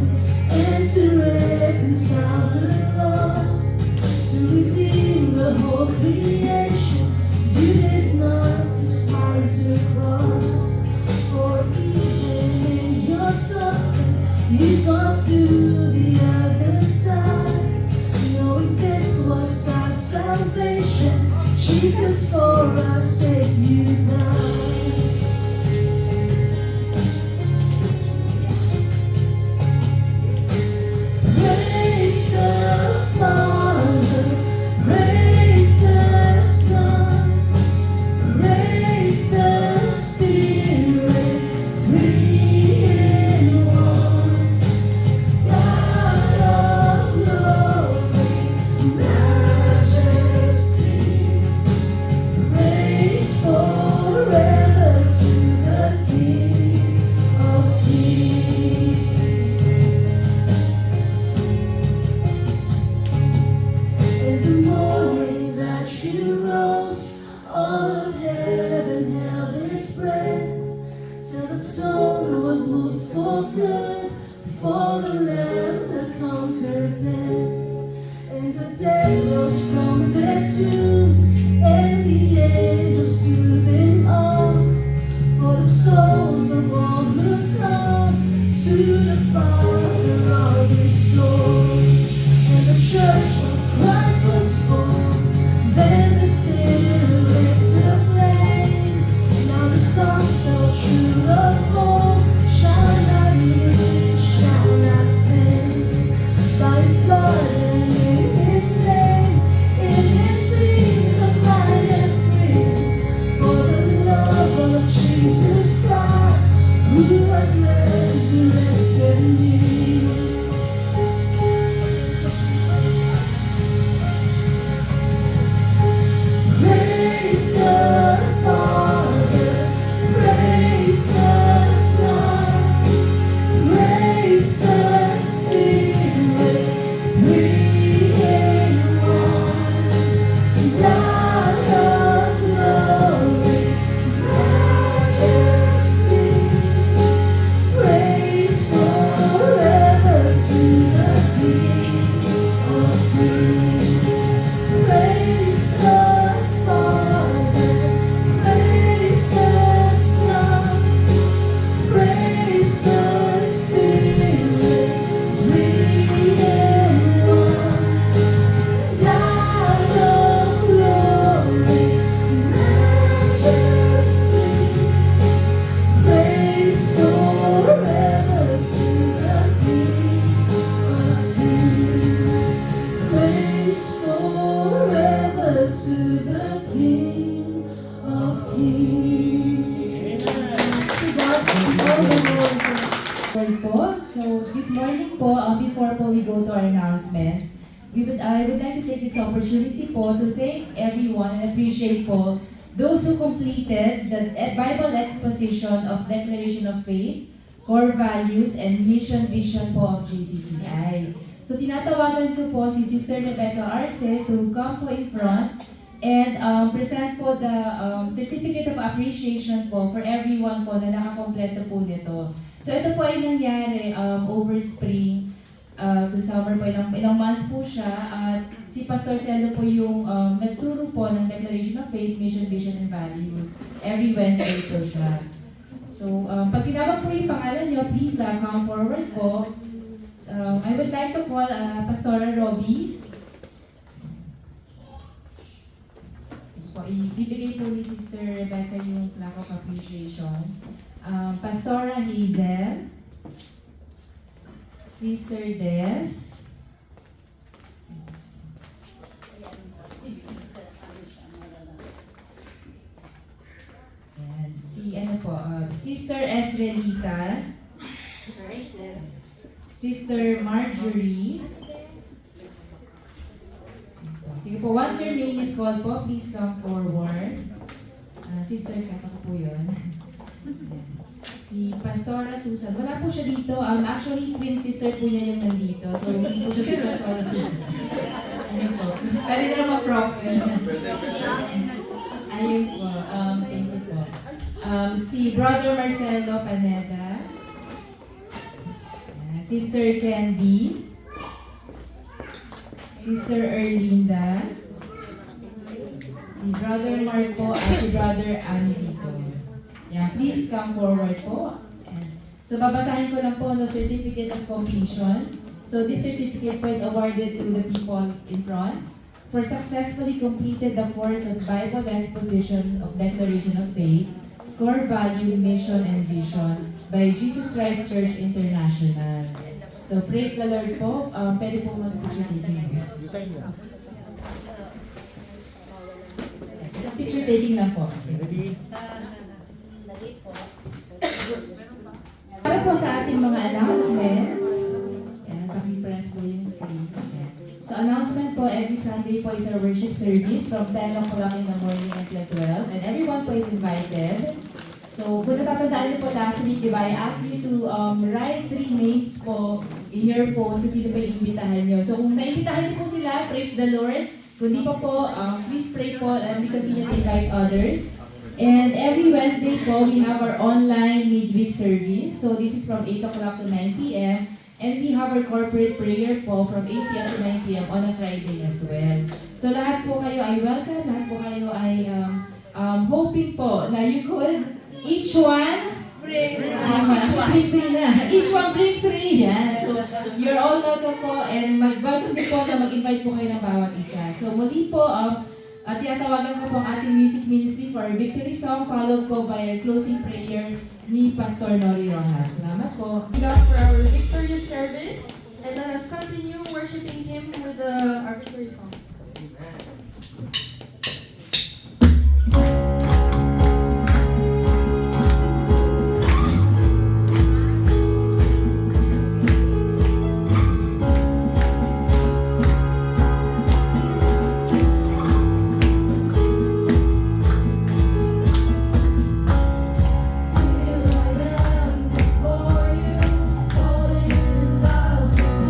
S2: and to reconcile the lost, to redeem the whole creation. You did not despise the cross, for even in your suffering, you saw to the other side, knowing this was our salvation. Jesus, for our sake, you died. Praise the Father, praise the
S7: go to our announcement, I would like to take this opportunity po to thank everyone and appreciate po those who completed the Bible exposition of Declaration of Faith, core values, and mission vision po of GCCI. So tinatawagan ko po si Sister Rebecca Arce to come po in front and present po the certificate of appreciation po for everyone po na nakakompleto po nito. So ito po ay nangyari over spring to summer po, ilang months po siya, at si Pastor Celo po yung nagturo po ng Declaration of Faith, Mission, Vision, and Values. Every Wednesday po siya. So, pag tinawag po yung pangalan nyo, please come forward po. I would like to call Pastora Robbie. Ibibigay po ni Sister Rebecca yung plaque of appreciation. Pastora Hazel. Sister Des. And si ano po, Sister Esrelita. Sister Marjorie. Sige po, once your name is called po, please come forward. Sister, kata ko po yun. Si Pastora Susan. Wala po siya dito. Actually, twin sister po niya yung nandito. So, hindi po siya si Pastora Susan. Ayun po. Pwede na naman proxy. Ayun po. Thank you po. Si Brother Marcelo Paneda. Sister Candy. Sister Erlinda. Si Brother Mark po at si Brother Annie dito. Yeah, please come forward po. And so babasahin ko lang po the certificate of completion. So this certificate po is awarded to the people in front for successfully completed the course of Bible exposition of Declaration of Faith, core value, mission, and vision by Jesus Christ Church International. So praise the Lord po. Pwede po mag-picture taking. Sa picture taking lang po.
S4: Ready?
S7: Para po sa ating mga announcements, yan, paki-press po yung screen. So announcement po, every Sunday po is our worship service from 10 o'clock in the morning until 12, and everyone po is invited. So kung natatandaan niyo po last week, diba, I asked you to write 3 names po in your phone kasi sino pa yung imbitahan niyo. So kung naimbitahan niyo po sila, praise the Lord. Kung di pa po, please pray po and we continue to invite others. And every Wednesday po, we have our online midweek service. So this is from 8 o'clock to 9 p.m. And we have our corporate prayer po from 8 p.m. to 9 p.m. on a Friday as well. So lahat po kayo ay welcome, lahat po kayo ay hoping po na you could each one bring 3 na. Each one bring 3. Yan. So you're all welcome po and welcome din po na mag-invite po kayo ng bawat isa. So muli po, tinatawagan ko po ang ating music ministry for our victory song, followed po by our closing prayer ni Pastor Nori Rojas. Salamat po.
S8: God for our victorious service, and let us continue worshiping Him with our victory song.
S2: Before you, falling in love with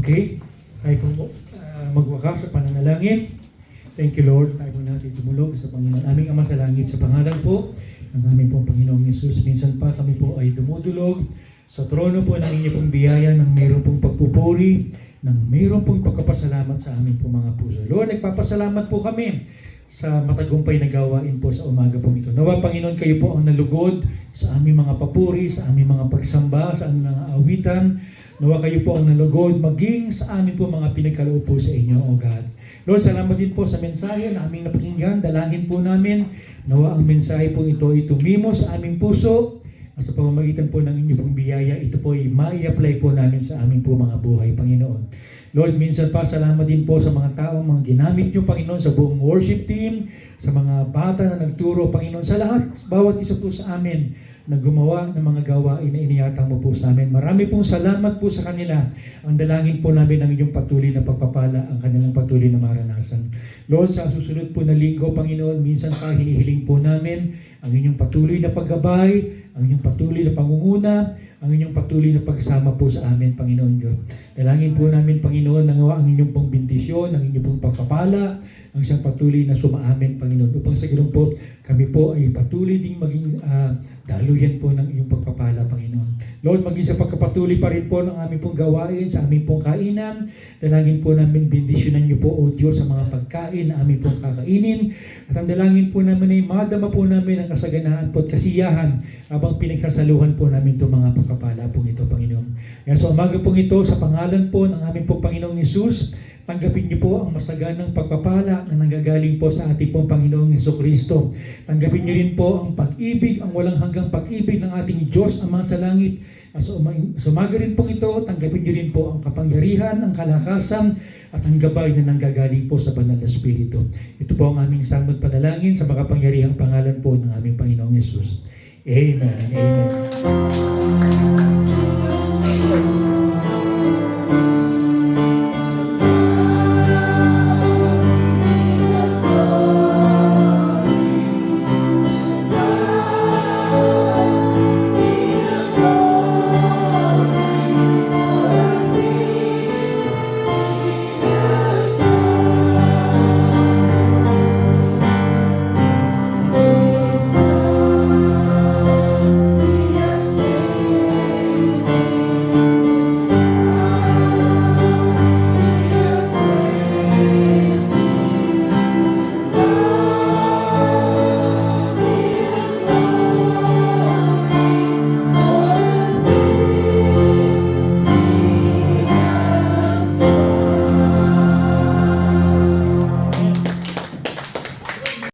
S4: Okay? Tayo po magwakas sa pananalangin. Thank you, Lord. Tayo po natin tumulog sa Panginoon. Aming Ama sa Langit, sa pangalan po ng aming pong Panginoong Yesus. Minsan pa kami po ay dumudulog sa trono po ng inyong pong biyaya ng mayroon pong pagpupuri, ng mayroon pong pagkapasalamat sa aming pong mga puso. Lord, nagpapasalamat po kami sa matagumpay na gawain po sa umaga pong ito. Nawa, Panginoon, kayo po ang nalugod sa aming mga papuri, sa aming mga pagsamba, sa aming mga awitan. Nawa kayo po ang nalugod maging sa amin po mga pinagkaloob po sa inyo, O God. Lord, salamat din po sa mensahe na aming napakinggan. Dalangin po namin, nawa ang mensahe po ito ay tumimo sa aming puso at sa pamamagitan po ng inyong pong biyaya, ito po ay mai-apply po namin sa aming po mga buhay, Panginoon. Lord, minsan pa, salamat din po sa mga taong mga ginamit nyo, Panginoon, sa buong worship team, sa mga bata na nagturo, Panginoon, sa lahat, bawat isa po sa amin na gumawa ng mga gawain na iniyatang mo po sa amin. Marami pong salamat po sa kanila. Ang dalangin po namin ang inyong patuloy na pagpapala, ang kanilang patuloy na maranasan. Lord, sa susunod po na linggo, Panginoon, minsan pa hinihiling po namin ang inyong patuloy na paggabay, ang inyong patuloy na pangunguna, ang inyong patuloy na pagsama po sa amin, Panginoon Diyos. Dalangin po namin, Panginoon, nangawa ang inyong pong bendisyon, ang inyong pong pagpapala, ang siyang patuloy na sumaamin, Panginoon. Upang sa ganun po, kami po ay patuloy ding maging daluyan po ng iyong pagpapala, Panginoon. Lord, maging sa pagkapatuloy pa rin po ng aming pong gawain, sa aming pong kainan, dalangin po namin, bendisyonan niyo po, O Diyos, sa mga pagkain na aming pong kakainin. At ang dalangin po namin ay madama po namin ang kasaganaan po at kasiyahan habang pinagsasaluhan po namin itong mga pagpapala pong ito, Panginoon. Kaya sa umaga pong ito, sa pangalan po ng aming pong Panginoong Yesus, tanggapin niyo po ang masaganang pagpapala na nanggagaling po sa ating pong Panginoong Jesucristo. Tanggapin niyo rin po ang pag-ibig, ang walang hanggang pag-ibig ng ating Diyos Ama sa langit. Sa umaga rin pong ito, tanggapin niyo rin po ang kapangyarihan, ang kalakasan, at ang gabay na nanggagaling po sa Banal na Espiritu. Ito po ang aming samot panalangin sa makapangyarihang pangalan po ng aming Panginoong Yesus. Amen and amen.